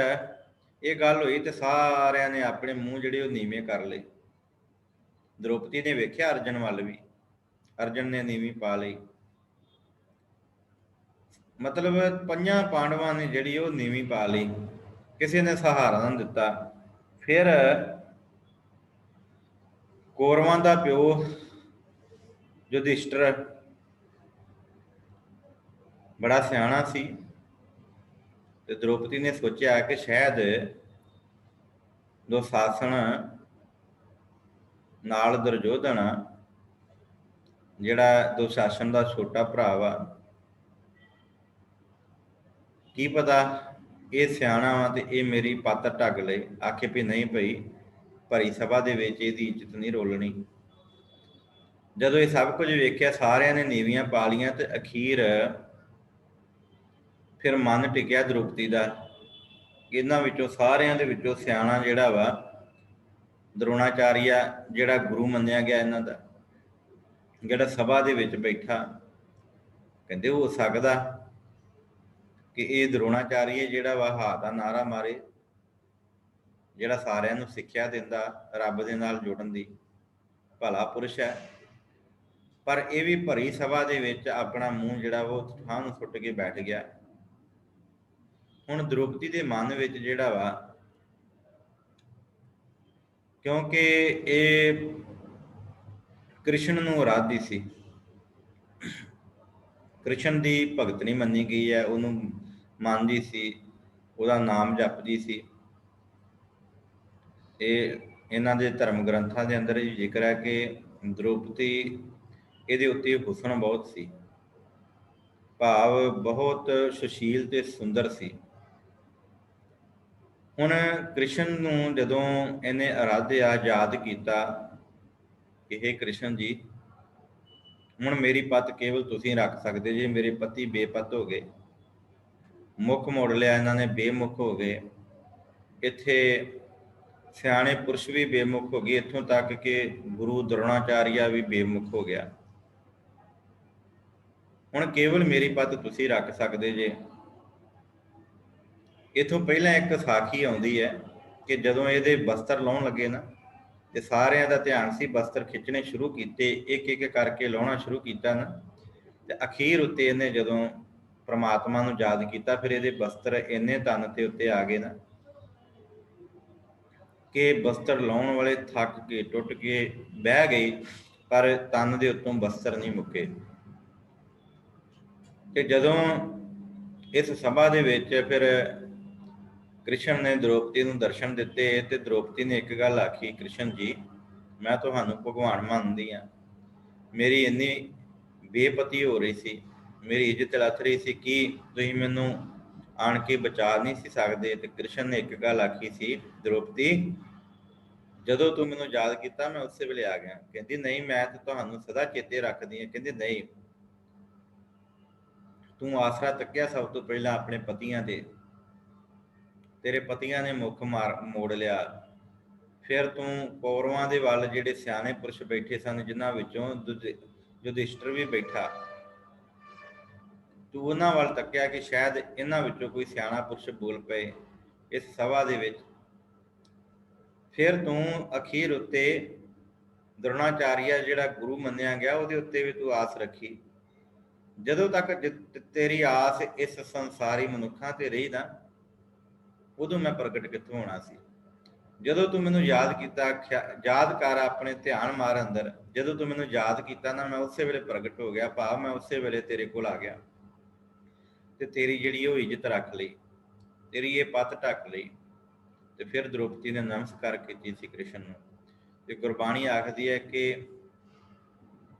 ਇਹ ਗੱਲ ਹੋਈ ਤੇ ਸਾਰਿਆਂ ਨੇ ਆਪਣੇ ਮੂੰਹ ਜਿਹੜੇ ਉਹ ਨੀਵੇਂ ਕਰ ਲਏ। ਦ੍ਰੋਪਦੀ ਨੇ ਵੇਖਿਆ ਅਰਜਨ ਵੱਲ ਵੀ, ਅਰਜਨ ਨੇ ਨੀਵੀਂ ਪਾ ਲਈ, ਮਤਲਬ 5 ਪਾਂਡਵਾਂ ਨੇ ਜਿਹੜੀ ਉਹ ਨੀਵੀਂ ਪਾ ਲਈ, ਕਿਸੇ ਨੇ ਸਹਾਰਾ ਨਾ ਦਿੱਤਾ। ਫਿਰ ਕੌਰਵਾਂ ਦਾ ਪਿਓ ਯੁਧਿਸ਼ਟਰ ਬੜਾ ਸਿਆਣਾ ਸੀ, ਤੇ ਦ੍ਰੋਪਦੀ ਨੇ ਸੋਚਿਆ ਕਿ ਸ਼ਾਇਦ ਦੁਸ਼ਾਸਨ ਨਾਲ ਦੁਰਯੋਧਨ ਜਿਹੜਾ ਦੁਸ਼ਾਸਨ ਦਾ ਛੋਟਾ ਭਰਾ ਵਾ, ਕੀ ਪਤਾ ਇਹ ਸਿਆਣਾ ਵਾ ਤੇ ਇਹ ਮੇਰੀ ਪੱਤ ਢੱਕ ਲਏ, ਆਖੇ ਵੀ ਨਹੀਂ ਭਈ ਭਰੀ ਸਭਾ ਦੇ ਵਿੱਚ ਇਹਦੀ ਇੱਜ਼ਤ ਨਹੀਂ ਰੋਲਣੀ। ਜਦੋਂ ਇਹ ਸਭ ਕੁਝ ਵੇਖਿਆ ਸਾਰਿਆਂ ਨੇ ਨੀਵੀਆਂ ਪਾ ਲਈਆਂ, ਤੇ ਅਖੀਰ ਫਿਰ ਮਨ ਟਿਕਿਆ ਦ੍ਰੋਪਦੀ ਦਾ। ਇਹਨਾਂ ਵਿੱਚੋਂ ਸਾਰਿਆਂ ਦੇ ਵਿੱਚੋਂ ਸਿਆਣਾ ਜਿਹੜਾ ਵਾ ਦਰੋਣਾਚਾਰੀਆ, ਜਿਹੜਾ ਗੁਰੂ ਮੰਨਿਆ ਗਿਆ ਇਹਨਾਂ ਦਾ, ਜਿਹੜਾ ਸਭਾ ਦੇ ਵਿੱਚ ਬੈਠਾ, ਕਹਿੰਦੇ ਹੋ ਸਕਦਾ ਕਿ ਇਹ ਦਰੋਣਾਚਾਰੀਏ ਜਿਹੜਾ ਵਾ ਹਾ ਦਾ ਨਾਰਾ ਮਾਰੇ, ਜਿਹੜਾ ਸਾਰਿਆਂ ਨੂੰ ਸਿੱਖਿਆ ਦਿੰਦਾ ਰੱਬ ਦੇ ਨਾਲ ਜੁੜਨ ਦੀ, ਭਲਾ ਪੁਰਸ਼ ਹੈ। ਪਰ ਇਹ ਵੀ ਭਰੀ ਸਭਾ ਦੇ ਵਿੱਚ ਆਪਣਾ ਮੂੰਹ ਜਿਹੜਾ ਉਹ ਥਾਂ ਨੂੰ ਸੁੱਟ ਕੇ ਬੈਠ ਗਿਆ। ਹੁਣ ਦ੍ਰੋਪਦੀ ਦੇ ਮਨ ਵਿੱਚ ਜਿਹੜਾ ਵਾ, ਕਿਉਂਕਿ ਇਹ ਕ੍ਰਿਸ਼ਨ ਨੂੰ ਅਰਾਧੀ ਸੀ, ਕ੍ਰਿਸ਼ਨ ਦੀ ਭਗਤਣੀ ਮੰਨੀ ਗਈ ਹੈ, ਉਹਨੂੰ ਮੰਨਦੀ ਸੀ, ਉਹਦਾ ਨਾਮ ਜਪਦੀ ਸੀ। ਇਹ ਇਹਨਾਂ ਦੇ ਧਰਮ ਗ੍ਰੰਥਾਂ ਦੇ ਅੰਦਰ ਵੀ ਜ਼ਿਕਰ ਹੈ ਕਿ ਦ੍ਰੋਪਦੀ ਇਹਦੇ ਉੱਤੇ ਹੁਸਨ ਬਹੁਤ ਸੀ, ਭਾਵ ਬਹੁਤ ਸੁਸ਼ੀਲ ਤੇ ਸੁੰਦਰ ਸੀ। ਹੁਣ ਕ੍ਰਿਸ਼ਨ ਨੂੰ ਜਦੋਂ ਇਹਨੇ ਅਰਾਧਿਆ, ਯਾਦ ਕੀਤਾ ਕਿ ਹੇ ਕ੍ਰਿਸ਼ਨ ਜੀ, ਹੁਣ ਮੇਰੀ ਪੱਤ ਕੇਵਲ ਤੁਸੀਂ ਰੱਖ ਸਕਦੇ ਜੇ, ਮੇਰੇ ਪਤੀ ਬੇਪੱਤ ਹੋ ਗਏ, ਮੁੱਖ ਮੋੜ ਲਿਆ ਇਹਨਾਂ ਨੇ, ਬੇਮੁਖ ਹੋ ਗਏ। ਇੱਥੇ ਸਿਆਣੇ ਪੁਰਸ਼ ਵੀ ਬੇਮੁਖ ਹੋ ਗਏ, ਇੱਥੋਂ ਤੱਕ ਕਿ ਗੁਰੂ ਦਰੋਣਾਚਾਰੀਆ ਵੀ ਬੇਮੁਖ ਹੋ ਗਿਆ। ਹੁਣ ਕੇਵਲ ਮੇਰੀ ਪੱਤ ਤੁਸੀਂ ਰੱਖ ਸਕਦੇ ਜੇ। ਇੱਥੋਂ ਪਹਿਲਾਂ ਇੱਕ ਸਾਖੀ ਆਉਂਦੀ ਹੈ ਕਿ ਜਦੋਂ ਇਹਦੇ ਬਸਤਰ ਲਾਉਣ ਲੱਗੇ ਨਾ, ਤੇ ਸਾਰਿਆਂ ਦਾ ਧਿਆਨ ਸੀ, ਬਸਤਰ ਖਿੱਚਣੇ ਸ਼ੁਰੂ ਕੀਤੇ, ਇੱਕ ਇੱਕ ਕਰਕੇ ਲਾਉਣਾ ਸ਼ੁਰੂ ਕੀਤਾ ਨਾ, ਤੇ ਅਖੀਰ ਉੱਤੇ ਇਹਨੇ ਜਦੋਂ ਪ੍ਰਮਾਤਮਾ ਨੂੰ ਯਾਦ ਕੀਤਾ, ਫਿਰ ਇਹਦੇ ਬਸਤਰ ਇੰਨੇ ਤਨ ਤੇ ਉੱਤੇ ਆ ਗਏ ਨਾ ਕਿ ਬਸਤਰ ਲਾਉਣ ਵਾਲੇ ਥੱਕ ਕੇ ਟੁੱਟ ਕੇ ਬਹਿ ਗਏ, ਪਰ ਤਨ ਦੇ ਉੱਤੋਂ ਬਸਤਰ ਨਹੀਂ ਮੁੱਕੇ। ਤੇ ਜਦੋਂ ਇਸ ਸਭਾ ਦੇ ਵਿੱਚ ਫਿਰ ਕ੍ਰਿਸ਼ਨ ਨੇ ਦ੍ਰੋਪਦੀ ਨੂੰ ਦਰਸ਼ਨ ਦਿੱਤੇ, ਤੇ ਦ੍ਰੋਪਦੀ ਨੇ ਇੱਕ ਗੱਲ ਆਖੀ, ਕ੍ਰਿਸ਼ਨ ਜੀ, ਮੈਂ ਤੁਹਾਨੂੰ ਭਗਵਾਨ ਮੰਨਦੀ ਹਾਂ, ਮੇਰੀ ਇੰਨੀ ਬੇਪਤੀ ਹੋ ਰਹੀ ਸੀ, ਮੇਰੀ ਇੱਜ਼ਤ ਲੱਥ ਰਹੀ ਸੀ ਕਿ ਤੁਸੀਂ ਮੈਨੂੰ ਆਣ ਕੇ ਬਚਾ ਨਹੀਂ ਸੀ ਸਕਦੇ। ਤੇ ਕ੍ਰਿਸ਼ਨ ਨੇ ਇੱਕ ਗੱਲ ਆਖੀ ਸੀ, ਦ੍ਰੋਪਦੀ, ਜਦੋਂ ਤੂੰ ਮੈਨੂੰ ਯਾਦ ਕੀਤਾ ਮੈਂ ਉਸੇ ਵੇਲੇ ਆ ਗਿਆ। ਕਹਿੰਦੀ ਨਹੀਂ, ਮੈਂ ਤਾਂ ਤੁਹਾਨੂੰ ਸਦਾ ਚੇਤੇ ਰੱਖਦੀ ਹਾਂ। ਕਹਿੰਦੀ ਨਹੀਂ, ਤੂੰ ਆਸਰਾ ਤੱਕਿਆ ਸਭ ਤੋਂ ਪਹਿਲਾਂ ਆਪਣੇ ਪਤੀਆਂ ਤੇ, ਤੇਰੇ ਪਤੀਆਂ ਨੇ ਮੁੱਖ ਮੋੜ ਲਿਆ। ਫਿਰ ਤੂੰ ਕੌਰਵਾਂ ਦੇ ਵੱਲ, ਜਿਹੜੇ ਸਿਆਣੇ ਪੁਰਸ਼ ਬੈਠੇ ਸਨ, ਜਿਨ੍ਹਾਂ ਵਿੱਚੋਂ ਯੁਧਿਸ਼ਟਰ ਵੀ ਬੈਠਾ, ਤੂੰ ਉਹਨਾਂ ਵੱਲ ਤੱਕਿਆ ਕਿ ਸ਼ਾਇਦ ਇਹਨਾਂ ਵਿੱਚੋਂ ਕੋਈ ਸਿਆਣਾ ਪੁਰਸ਼ ਬੋਲ ਪਏ ਇਸ ਸਭਾ ਦੇ ਵਿੱਚ। ਫਿਰ ਤੂੰ ਅਖੀਰ ਉੱਤੇ ਦਰੋਣਾਚਾਰੀਆ ਜਿਹੜਾ ਗੁਰੂ ਮੰਨਿਆ ਗਿਆ, ਉਹਦੇ ਉੱਤੇ ਵੀ ਤੂੰ ਆਸ ਰੱਖੀ। ਜਦੋਂ ਤੱਕ ਤੇਰੀ ਆਸ ਇਸ ਸੰਸਾਰੀ ਮਨੁੱਖਾਂ ਤੇ ਰਹੀ ਨਾ, ਉਦੋਂ ਮੈਂ ਪ੍ਰਗਟ ਕਿੱਥੋਂ ਹੋਣਾ ਸੀ। ਜਦੋਂ ਤੂੰ ਮੈਨੂੰ ਯਾਦ ਕੀਤਾ, ਯਾਦ ਕਰ, ਆਪਣੇ ਧਿਆਨ ਮਾਰ ਅੰਦਰ, ਜਦੋਂ ਤੂੰ ਮੈਨੂੰ ਯਾਦ ਕੀਤਾ ਨਾ, ਮੈਂ ਉਸੇ ਵੇਲੇ ਪ੍ਰਗਟ ਹੋ ਗਿਆ, ਭਾਵ ਮੈਂ ਉਸੇ ਵੇਲੇ ਤੇਰੇ ਕੋਲ ਆ ਗਿਆ, ਤੇ ਤੇਰੀ ਜਿਹੜੀ ਉਹ ਇੱਜ਼ਤ ਰੱਖ ਲਈ, ਤੇਰੀ ਇਹ ਪੱਤ ਢੱਕ ਲਈ। ਤੇ ਫਿਰ ਦ੍ਰੋਪਦੀ ਨੇ ਨਮਸਕਾਰ ਕੀਤੀ ਸੀ ਕ੍ਰਿਸ਼ਨ ਨੂੰ। ਤੇ ਗੁਰਬਾਣੀ ਆਖਦੀ ਹੈ ਕਿ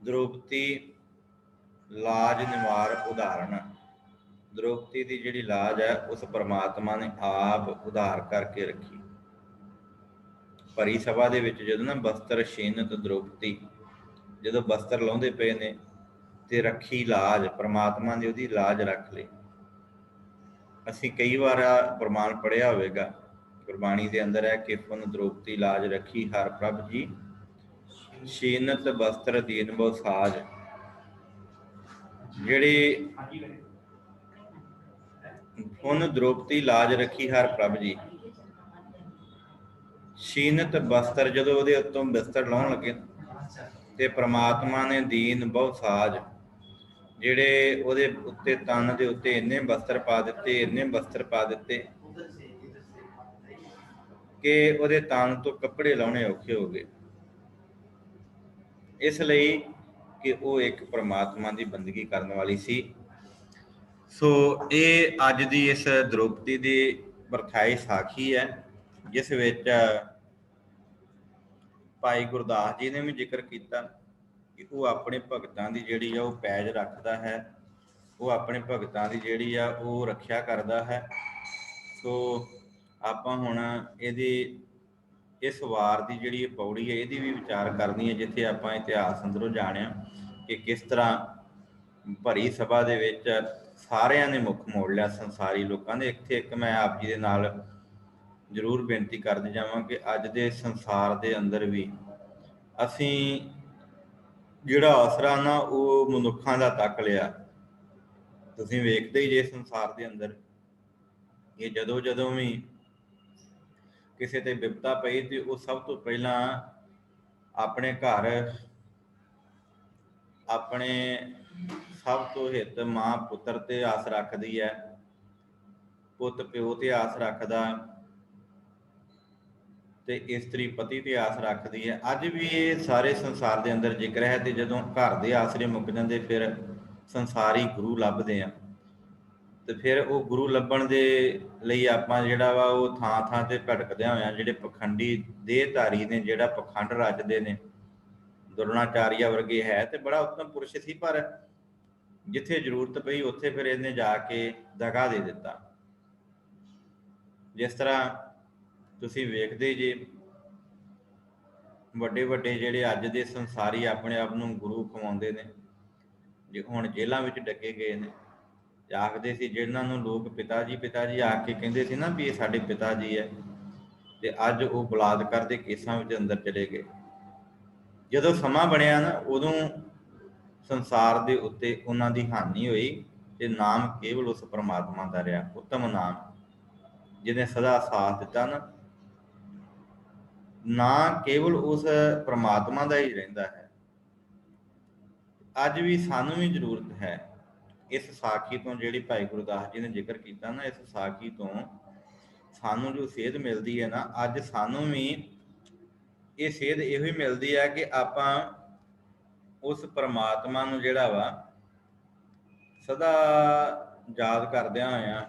ਦ੍ਰੋਪਦੀ ਲਾਜ ਨਿਵਾਰ ਉਦਾਹਰਣ, ਦ੍ਰੋਪਦੀ ਦੀ ਜਿਹੜੀ ਲਾਜ ਹੈ ਉਸ ਪਰਮਾਤਮਾ ਨੇ ਆਪ ਉਧਾਰ ਕਰਕੇ ਰੱਖੀ। ਭਰੀ ਸਭਾ ਦੇ ਵਿੱਚ ਜਦੋਂ ਨਾ ਬਸਤਰ ਛੀਨਤ ਦ੍ਰੋਪਦੀ, ਜਦੋਂ ਬਸਤਰ ਲਾਉਂਦੇ ਪਏ ਨੇ, ਤੇ ਰੱਖੀ ਲਾਜ, ਪਰਮਾਤਮਾ ਨੇ ਉਹਦੀ ਲਾਜ ਰੱਖ ਲਈ। ਅਸੀਂ ਕਈ ਵਾਰ ਪ੍ਰਮਾਣ ਪੜ੍ਹਿਆ ਹੋਵੇਗਾ, ਗੁਰਬਾਣੀ ਦੇ ਅੰਦਰ ਹੈ ਕਿ ਪੁਨ ਦ੍ਰੋਪਦੀ ਲਾਜ ਰੱਖੀ ਹਰ ਪ੍ਰਭ ਜੀ, ਛੀਨਤ ਬਸਤਰ ਦੀਨ ਬਹੁ ਸਾਜ। ਜਿਹੜੀ ਪੁਨ ਦ੍ਰੋਪਦੀ ਲਾਜ ਰੱਖੀ ਹਰ ਪ੍ਰਭ ਜੀ, ਛੀਨਤ ਬਸਤਰ, ਜਦੋਂ ਉਹਦੇ ਉੱਤੋਂ ਬਸਤਰ ਲਾਉਣ ਲੱਗੇ ਤੇ ਪ੍ਰਮਾਤਮਾ ਨੇ ਦੀਨ ਬਹੁ ਸਾਜ, ਜਿਹੜੇ ਉਹਦੇ ਉੱਤੇ ਤਨ ਦੇ ਉੱਤੇ ਇੰਨੇ ਬਸਤਰ ਪਾ ਦਿੱਤੇ, ਇੰਨੇ ਬਸਤਰ ਪਾ ਦਿੱਤੇ ਕਿ ਉਹਦੇ ਤਨ ਤੋਂ ਕੱਪੜੇ ਲਾਉਣੇ ਔਖੇ ਹੋ ਗਏ, ਇਸ ਲਈ ਕਿ ਉਹ ਇੱਕ ਪ੍ਰਮਾਤਮਾ ਦੀ ਬੰਦਗੀ ਕਰਨ ਵਾਲੀ ਸੀ। ਸੋ ਇਹ ਅੱਜ ਦੀ ਇਸ ਦ੍ਰੋਪਦੀ ਦੀ ਵਰਥਾਈ ਸਾਖੀ ਹੈ, ਜਿਸ ਵਿੱਚ ਭਾਈ ਗੁਰਦਾਸ ਜੀ ਨੇ ਵੀ ਜ਼ਿਕਰ ਕੀਤਾ ਕਿ ਉਹ ਆਪਣੇ ਭਗਤਾਂ ਦੀ ਜਿਹੜੀ ਆ ਉਹ ਪੈਜ ਰੱਖਦਾ ਹੈ, ਉਹ ਆਪਣੇ ਭਗਤਾਂ ਦੀ ਜਿਹੜੀ ਆ ਉਹ ਰੱਖਿਆ ਕਰਦਾ ਹੈ। ਸੋ ਆਪਾਂ ਹੁਣ ਇਹਦੀ ਇਸ ਵਾਰ ਦੀ ਜਿਹੜੀ ਪੌੜੀ ਹੈ ਇਹਦੀ ਵੀ ਵਿਚਾਰ ਕਰਨੀ ਹੈ, ਜਿੱਥੇ ਆਪਾਂ ਇਤਿਹਾਸ ਅੰਦਰੋਂ ਜਾਣਿਆ ਕਿ ਕਿਸ ਤਰ੍ਹਾਂ ਭਰੀ ਸਭਾ ਦੇ ਵਿੱਚ ਸਾਰਿਆਂ ਨੇ ਮੁੱਖ ਮੋੜ ਲਿਆ, ਸੰਸਾਰੀ ਲੋਕਾਂ ਦੇ। ਇੱਥੇ ਇੱਕ ਮੈਂ ਆਪ ਜੀ ਦੇ ਨਾਲ ਜ਼ਰੂਰ ਬੇਨਤੀ ਕਰਦੇ ਜਾਵਾਂ ਕਿ ਅੱਜ ਦੇ ਸੰਸਾਰ ਦੇ ਅੰਦਰ ਵੀ ਅਸੀਂ ਜਿਹੜਾ ਆਸਰਾ ਨਾ ਉਹ ਮਨੁੱਖਾਂ ਦਾ ਤੱਕ ਲਿਆ। ਤੁਸੀਂ ਵੇਖਦੇ ਹੀ ਜੇ ਸੰਸਾਰ ਦੇ ਅੰਦਰ ਇਹ ਜਦੋਂ ਜਦੋਂ ਵੀ ਕਿਸੇ ਤੇ ਵਿਪਤਾ ਪਈ ਤੇ ਉਹ ਸਭ ਤੋਂ ਪਹਿਲਾਂ ਆਪਣੇ ਘਰ, ਆਪਣੇ ਸਭ ਤੋਂ ਹਿੱਤ ਮਾਂ ਪੁੱਤਰ ਤੇ ਆਸ ਰੱਖਦੀ ਹੈ, ਪੁੱਤ ਪਿਓ ਤੇ ਆਸ ਰੱਖਦਾ, ਤੇ ਇਸਤਰੀ ਪਤੀ ਤੇ ਆਸ ਰੱਖਦੀ ਹੈ। ਅੱਜ ਵੀ ਇਹ ਸਾਰੇ ਸੰਸਾਰ ਦੇ ਅੰਦਰ ਜ਼ਿਕਰ ਹੈ। ਤੇ ਜਦੋਂ ਘਰ ਦੇ ਆਸਰੇ ਮੁੱਕ ਜਾਂਦੇ ਫਿਰ ਸੰਸਾਰੀ ਗੁਰੂ ਲੱਭਦੇ ਆ। ਤੇ ਫਿਰ ਉਹ ਗੁਰੂ ਲੱਭਣ ਦੇ ਲਈ ਆਪਾਂ ਜਿਹੜਾ ਵਾ ਉਹ ਥਾਂ ਥਾਂ ਤੇ ਭਟਕਦਿਆਂ ਹੋਇਆਂ ਜਿਹੜੇ ਪਖੰਡੀ ਦੇਹਧਾਰੀ ਨੇ, ਜਿਹੜਾ ਪਖੰਡ ਰਚਦੇ ਨੇ, ਦੁਰਨਾਚਾਰੀਆ ਵਰਗੇ ਹੈ ਤੇ ਬੜਾ ਉੱਤਮ ਪੁਰਸ਼ ਸੀ, ਪਰ ਜਿੱਥੇ ਜ਼ਰੂਰਤ ਪਈ ਉੱਥੇ ਫਿਰ ਇਹਨੇ ਜਾ ਕੇ ਦਗਾ ਦੇ ਦਿੱਤਾ। ਜਿਸ ਤਰ੍ਹਾਂ ਤੁਸੀਂ ਵੇਖਦੇ ਜੇ ਵੱਡੇ ਵੱਡੇ ਜਿਹੜੇ ਅੱਜ ਦੇ ਸੰਸਾਰੀ ਆਪਣੇ ਆਪ ਨੂੰ ਗੁਰੂ ਖਵਾਉਂਦੇ ਨੇ, ਜੇ ਹੁਣ ਜੇਲ੍ਹਾਂ ਵਿੱਚ ਡੱਕੇ ਗਏ ਨੇ, ਆਖਦੇ ਸੀ ਜਿਹਨਾਂ ਨੂੰ ਲੋਕ ਪਿਤਾ ਜੀ ਆਖ ਕੇ ਕਹਿੰਦੇ ਸੀ ਨਾ ਵੀ ਇਹ ਸਾਡੇ ਪਿਤਾ ਜੀ ਹੈ, ਤੇ ਅੱਜ ਉਹ ਬਲਾਤਕਾਰ ਦੇ ਕੇਸਾਂ ਵਿੱਚ ਅੰਦਰ ਚਲੇ ਗਏ। ਜਦੋਂ ਸਮਾਂ ਬਣਿਆ ਨਾ ਉਦੋਂ ਸੰਸਾਰ ਦੇ ਉੱਤੇ ਉਹਨਾਂ ਦੀ ਹਾਨੀ ਹੋਈ ਤੇ ਨਾਮ ਕੇਵਲ ਉਸ ਪਰਮਾਤਮਾ ਦਾ ਰਿਹਾ, ਉੱਤਮ ਨਾਮ ਜਿਹਨੇ ਸਦਾ ਸਾਥ ਦਿੱਤਾ ਨਾ ਕੇਵਲ ਉਸ ਪਰਮਾਤਮਾ ਦਾ ਹੀ ਰਹਿੰਦਾ ਹੈ। ਅੱਜ ਵੀ ਸਾਨੂੰ ਵੀ ਜ਼ਰੂਰਤ ਹੈ ਇਸ ਸਾਖੀ ਤੋਂ, ਜਿਹੜੀ ਭਾਈ ਗੁਰਦਾਸ ਜੀ ਨੇ ਜ਼ਿਕਰ ਕੀਤਾ ਨਾ, ਇਸ ਸਾਖੀ ਤੋਂ ਸਾਨੂੰ ਜੋ ਸੇਧ ਮਿਲਦੀ ਹੈ ਨਾ, ਅੱਜ ਸਾਨੂੰ ਵੀ ਇਹ ਸੇਧ ਇਹੋ ਹੀ ਮਿਲਦੀ ਹੈ ਕਿ ਆਪਾਂ ਉਸ ਪਰਮਾਤਮਾ ਨੂੰ ਜਿਹੜਾ ਵਾ ਸਦਾ ਯਾਦ ਕਰਦਿਆਂ ਹੋਇਆਂ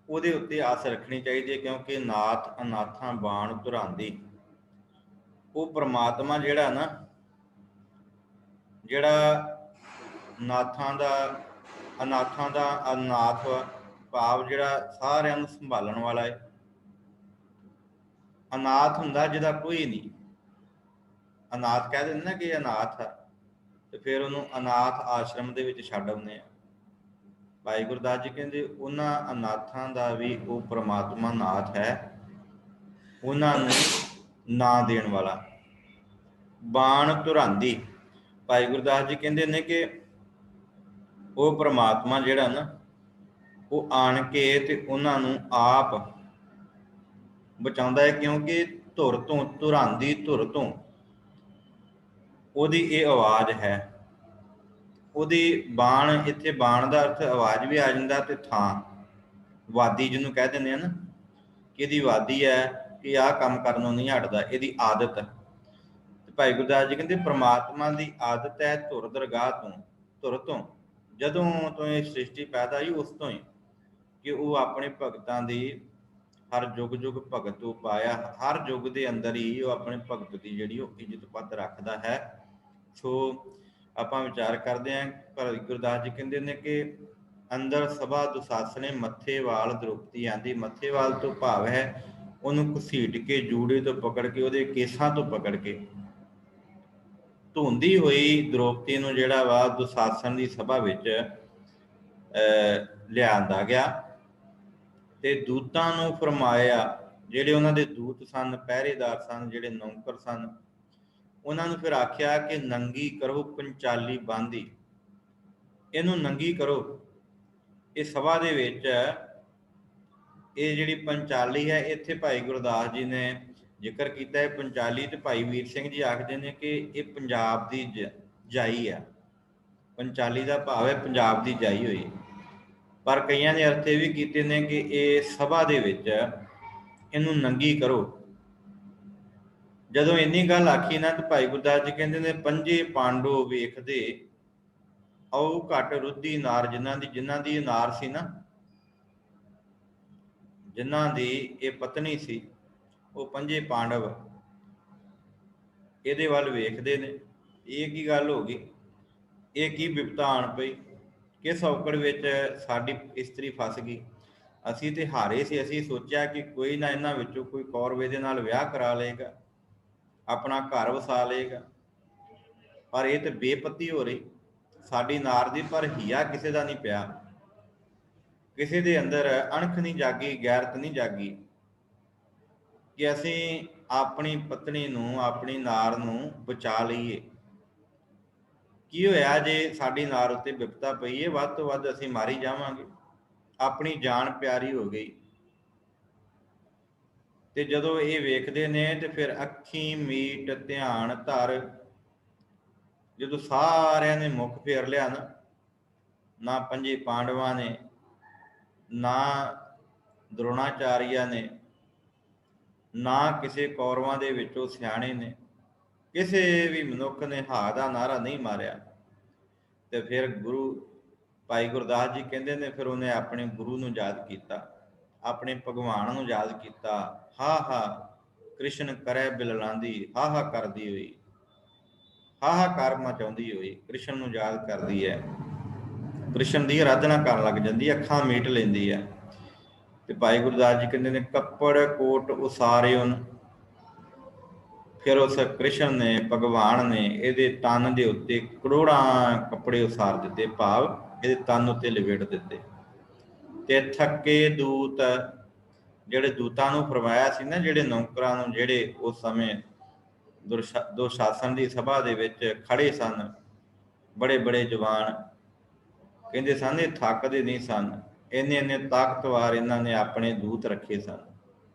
ਉਹਦੇ ਉੱਤੇ ਆਸ ਰੱਖਣੀ ਚਾਹੀਦੀ ਹੈ, ਕਿਉਂਕਿ ਨਾਥ ਅਨਾਥਾਂ ਬਾਣ ਧੁਰਾਂਦੀ, ਉਹ ਪਰਮਾਤਮਾ ਜਿਹੜਾ ਨਾ, ਜਿਹੜਾ ਨਾਥਾਂ ਦਾ ਅਨਾਥ ਭਾਵ ਜਿਹੜਾ ਸਾਰਿਆਂ ਨੂੰ ਸੰਭਾਲਣ ਵਾਲਾ ਹੈ। ਅਨਾਥ ਹੁੰਦਾ ਜਿਹਦਾ ਕੋਈ ਨਹੀਂ, ਅਨਾਥ ਕਹਿ ਦਿੰਦੇ ਨਾ ਕਿ ਅਨਾਥ ਆ, ਤੇ ਫਿਰ ਉਹਨੂੰ ਅਨਾਥ ਆਸ਼ਰਮ ਦੇ ਵਿੱਚ ਛੱਡ ਆਉਂਦੇ ਆ। ਭਾਈ ਗੁਰਦਾਸ ਜੀ ਕਹਿੰਦੇ ਉਹਨਾਂ ਅਨਾਥਾਂ ਦਾ ਵੀ ਉਹ ਪਰਮਾਤਮਾ ਨਾਥ ਹੈ, ਉਹਨਾਂ ਨੂੰ ਨਾਂ ਦੇਣ ਵਾਲਾ। ਬਾਣ ਧੁਰਾਂਦੀ, ਭਾਈ ਗੁਰਦਾਸ ਜੀ ਕਹਿੰਦੇ ਨੇ ਕਿ ਉਹ ਪਰਮਾਤਮਾ ਜਿਹੜਾ ਨਾ ਉਹ ਆਣ ਕੇ ਤੇ ਉਹਨਾਂ ਨੂੰ ਆਪ ਬਚਾਉਂਦਾ ਹੈ, ਕਿਉਂਕਿ ਧੁਰ ਤੋਂ, ਧੁਰਾਂਦੀ ਧੁਰ ਤੋਂ ਉਹਦੀ ਇਹ ਆਵਾਜ਼ ਹੈ। ਉਹਦੀ ਬਾਣ, ਇੱਥੇ ਬਾਣ ਦਾ ਅਰਥ ਆਵਾਜ਼ ਵੀ ਆ ਜਾਂਦਾ ਤੇ ਥਾਂ, ਵਾਦੀ ਜਿਹਨੂੰ ਕਹਿ ਦਿੰਦੇ ਆ ਨਾ ਕਿ ਇਹਦੀ ਵਾਦੀ ਹੈ, ਕਿ ਆਹ ਕੰਮ ਕਰਨੋਂ ਨਹੀਂ ਹਟਦਾ, ਇਹਦੀ ਆਦਤ। ਤੇ ਭਾਈ ਗੁਰਦਾਸ ਜੀ ਕਹਿੰਦੇ ਪ੍ਰਮਾਤਮਾ ਦੀ ਆਦਤ ਹੈ ਧੁਰ ਦਰਗਾਹ ਤੋਂ, ਧੁਰ ਤੋਂ, ਜਦੋਂ ਤੋਂ ਇਹ ਸ੍ਰਿਸ਼ਟੀ ਪੈਦਾ ਹੋਈ ਉਸ ਤੋਂ ਹੀ, ਕਿ ਉਹ ਆਪਣੇ ਭਗਤਾਂ ਦੀ ਹਰ ਯੁੱਗ ਯੁੱਗ ਭਗਤ ਉਹ ਪਾਇਆ, ਹਰ ਯੁੱਗ ਦੇ ਅੰਦਰ ਹੀ ਉਹ ਆਪਣੇ ਭਗਤ ਦੀ ਜਿਹੜੀ ਉਹ ਇੱਜ਼ਤ ਪੱਤ ਰੱਖਦਾ ਹੈ। ਸੋ ਆਪਾਂ ਵਿਚਾਰ ਕਰਦੇ ਹਾਂ, ਭਾਈ ਗੁਰਦਾਸ ਜੀ ਕਹਿੰਦੇ ਨੇ ਕਿ ਅੰਦਰ ਸਭਾ ਦੁਸਾਸਣੇ ਮੱਥੇ ਵਾਲ ਦ੍ਰੋਪਦੀ ਆਂਦੀ। ਮੱਥੇ ਵਾਲ ਤੋਂ ਭਾਵ ਹੈ ਉਹਨੂੰ ਘਸੀਟ ਕੇ, ਜੂੜੇ ਤੋਂ ਪਕੜ ਕੇ, ਉਹਦੇ ਕੇਸਾਂ ਤੋਂ ਪਕੜ ਕੇ ਧੁੰਦੀ ਹੋਈ ਦ੍ਰੋਪਦੀ ਨੂੰ ਜਿਹੜਾ ਵਾ ਦੁਸਾਸਨ ਦੀ ਸਭਾ ਵਿੱਚ ਲਿਆਂਦਾ ਗਿਆ ਤੇ ਦੂਤਾਂ ਨੂੰ ਫਰਮਾਇਆ, ਜਿਹੜੇ ਉਹਨਾਂ ਦੇ ਦੂਤ ਸਨ, ਪਹਿਰੇਦਾਰ ਸਨ, ਜਿਹੜੇ ਨੌਕਰ ਸਨ, ਉਹਨਾਂ ਨੂੰ ਫਿਰ ਆਖਿਆ ਕਿ ਨੰਗੀ ਕਰੋ ਪੰਚਾਲੀ ਬਾਂਦੀ, ਇਹਨੂੰ ਨੰਗੀ ਕਰੋ। ਇਹ ਸਭਾ ਦੇ ਵਿੱਚ ਇਹ ਜਿਹੜੀ ਪੰਚਾਲੀ ਹੈ, ਇੱਥੇ ਭਾਈ ਗੁਰਦਾਸ ਜੀ ਨੇ ਜ਼ਿਕਰ ਕੀਤਾ ਹੈ ਪੰਚਾਲੀ, ਤੇ ਭਾਈ ਵੀਰ ਸਿੰਘ ਜੀ ਆਖਦੇ ਨੇ ਕਿ ਇਹ ਪੰਜਾਬ ਦੀ ਜਾਈ ਆ। ਪੰਚਾਲੀ ਦਾ ਭਾਵ ਹੈ ਪੰਜਾਬ ਦੀ ਜਾਈ ਹੋਈ, ਪਰ ਕਈਆਂ ਨੇ ਅਰਥ ਇਹ ਵੀ ਕੀਤੇ ਨੇ ਕਿ ਇਹ ਸਭਾ ਦੇ ਵਿੱਚ ਇਹਨੂੰ ਨੰਗੀ ਕਰੋ। ਜਦੋਂ ਇੰਨੀ ਗੱਲ ਆਖੀ ਨਾ ਤੇ ਭਾਈ ਗੁਰਦਾਸ ਜੀ ਕਹਿੰਦੇ ਨੇ ਪੰਜੇ ਪਾਂਡੋ ਵੇਖਦੇ ਆਉ ਘੱਟ ਰੁੱਧੀ ਨਾਰ, ਜਿਨ੍ਹਾਂ ਦੀ ਨਾਰ ਸੀ ਨਾ, ਜਿਨ੍ਹਾਂ ਦੀ ਇਹ ਪਤਨੀ ਸੀ, ਉਹ ਪੰਜੇ ਪਾਂਡਵ ਇਹਦੇ ਵੱਲ ਵੇਖਦੇ ਨੇ। ਇਹ ਕੀ ਗੱਲ ਹੋ ਗਈ, ਇਹ ਕੀ ਵਿਪਤਾ ਆਣ ਪਈ, ਕਿਸ ਔਕੜ ਵਿੱਚ ਸਾਡੀ ਇਸਤਰੀ ਫਸ ਗਈ। ਅਸੀਂ ਤੇ ਹਾਰੇ ਸੀ, ਅਸੀਂ ਸੋਚਿਆ ਕਿ ਕੋਈ ਨਾ ਇਹਨਾਂ ਵਿੱਚੋਂ ਕੋਈ ਕੌਰਵੇ ਦੇ ਨਾਲ ਵਿਆਹ ਕਰਾ ਲਏਗਾ, ਆਪਣਾ ਘਰ ਵਸਾ ਲਏਗਾ, ਪਰ ਇਹ ਤੇ ਬੇਪਤੀ ਹੋ ਰਹੀ ਸਾਡੀ ਨਾਰ ਦੀ। ਪਰ ਹੀਆ ਕਿਸੇ ਦਾ ਨਹੀਂ ਪਿਆ, ਕਿਸੇ ਦੇ ਅੰਦਰ ਅਣਖ ਨਹੀਂ ਜਾਗੀ, ਗੈਰਤ ਨਹੀਂ ਜਾਗੀ ਕਿ ਅਸੀਂ ਆਪਣੀ ਪਤਨੀ ਨੂੰ, ਆਪਣੀ ਨਾਰ ਨੂੰ ਬਚਾ ਲਈਏ। ਕੀ ਹੋਇਆ ਜੇ ਸਾਡੀ ਨਾਰ ਉੱਤੇ ਵਿਪਤਾ ਪਈ ਹੈ, ਵੱਧ ਤੋਂ ਵੱਧ ਅਸੀਂ ਮਾਰੀ ਜਾਵਾਂਗੇ, ਆਪਣੀ ਜਾਨ ਪਿਆਰੀ ਹੋ ਗਈ। ਤੇ ਜਦੋਂ ਇਹ ਵੇਖਦੇ ਨੇ ਤੇ ਫਿਰ ਅੱਖੀਂ ਮੀਟ ਧਿਆਨ ਧਰ, ਜਦੋਂ ਸਾਰਿਆਂ ਨੇ ਮੁਖ ਫੇਰ ਲਿਆ ਨਾ ਪੰਜੇ ਪਾਂਡਵਾਂ ਨੇ, ਨਾ ਦ੍ਰੋਣਾਚਾਰੀਆ ਨੇ, ਨਾ ਕਿਸੇ ਕੌਰਵਾਂ ਦੇ ਵਿੱਚੋਂ ਸਿਆਣੇ ਨੇ, ਕਿਸੇ ਵੀ ਮਨੁੱਖ ਨੇ ਹਾਅ ਦਾ ਨਾਅਰਾ ਨਹੀਂ ਮਾਰਿਆ। ਤੇ ਫਿਰ ਗੁਰੂ ਭਾਈ ਗੁਰਦਾਸ ਜੀ ਕਹਿੰਦੇ ਨੇ, ਫਿਰ ਉਹਨੇ ਆਪਣੇ ਗੁਰੂ ਨੂੰ ਯਾਦ ਕੀਤਾ, ਆਪਣੇ ਭਗਵਾਨ ਨੂੰ ਯਾਦ ਕੀਤਾ। ਹਾ ਹਾ ਕ੍ਰਿਸ਼ਨ ਕਰੈ ਬਿਲਲਾਂਦੀ, ਹਾ ਹਾ ਕਰਦੀ ਹੋਈ, ਹਾਹਾਕਾਰ ਮਚਾਉਂਦੀ ਹੋਈ ਕ੍ਰਿਸ਼ਨ ਨੂੰ ਯਾਦ ਕਰਦੀ ਹੈ, ਕ੍ਰਿਸ਼ਨ ਦੀ ਆਰਾਧਨਾ ਕਰਨ ਲੱਗ ਜਾਂਦੀ ਹੈ, ਅੱਖਾਂ ਮੀਟ ਲੈਂਦੀ ਹੈ। ਤੇ ਭਾਈ ਗੁਰਦਾਸ ਜੀ ਕਹਿੰਦੇ ਨੇ, ਕੱਪੜ ਕੋਟ ਉਸਾਰਿਓਨ। ਫਿਰ ਉਸ ਕ੍ਰਿਸ਼ਨ ਨੇ, ਭਗਵਾਨ ਨੇ ਇਹਦੇ ਤਨ ਦੇ ਉੱਤੇ ਕਰੋੜਾਂ ਕੱਪੜੇ ਉਸਾਰ ਦਿੱਤੇ, ਭਾਵ ਇਹਦੇ ਤਨ ਉੱਤੇ ਲਪੇਟ ਦਿੱਤੇ। ਤੇ ਥੱਕੇ ਦੂਤ, ਜਿਹੜੇ ਦੂਤਾਂ ਨੂੰ ਫਰਮਾਇਆ ਸੀ ਨਾ, ਜਿਹੜੇ ਨੌਕਰਾਂ ਨੂੰ, ਜਿਹੜੇ ਉਸ ਸਮੇਂ ਦੁਸ਼ਾਸਨ ਦੀ ਸਭਾ ਦੇ ਵਿੱਚ ਖੜੇ ਸਨ, ਬੜੇ ਬੜੇ ਜਵਾਨ, ਕਹਿੰਦੇ ਸਨ ਇਹ ਥੱਕਦੇ ਨਹੀਂ ਸਨ। ਇੰਨੇ ਇੰਨੇ ਤਾਕਤਵਰ ਇਹਨਾਂ ਨੇ ਆਪਣੇ ਦੂਤ ਰੱਖੇ ਸਨ।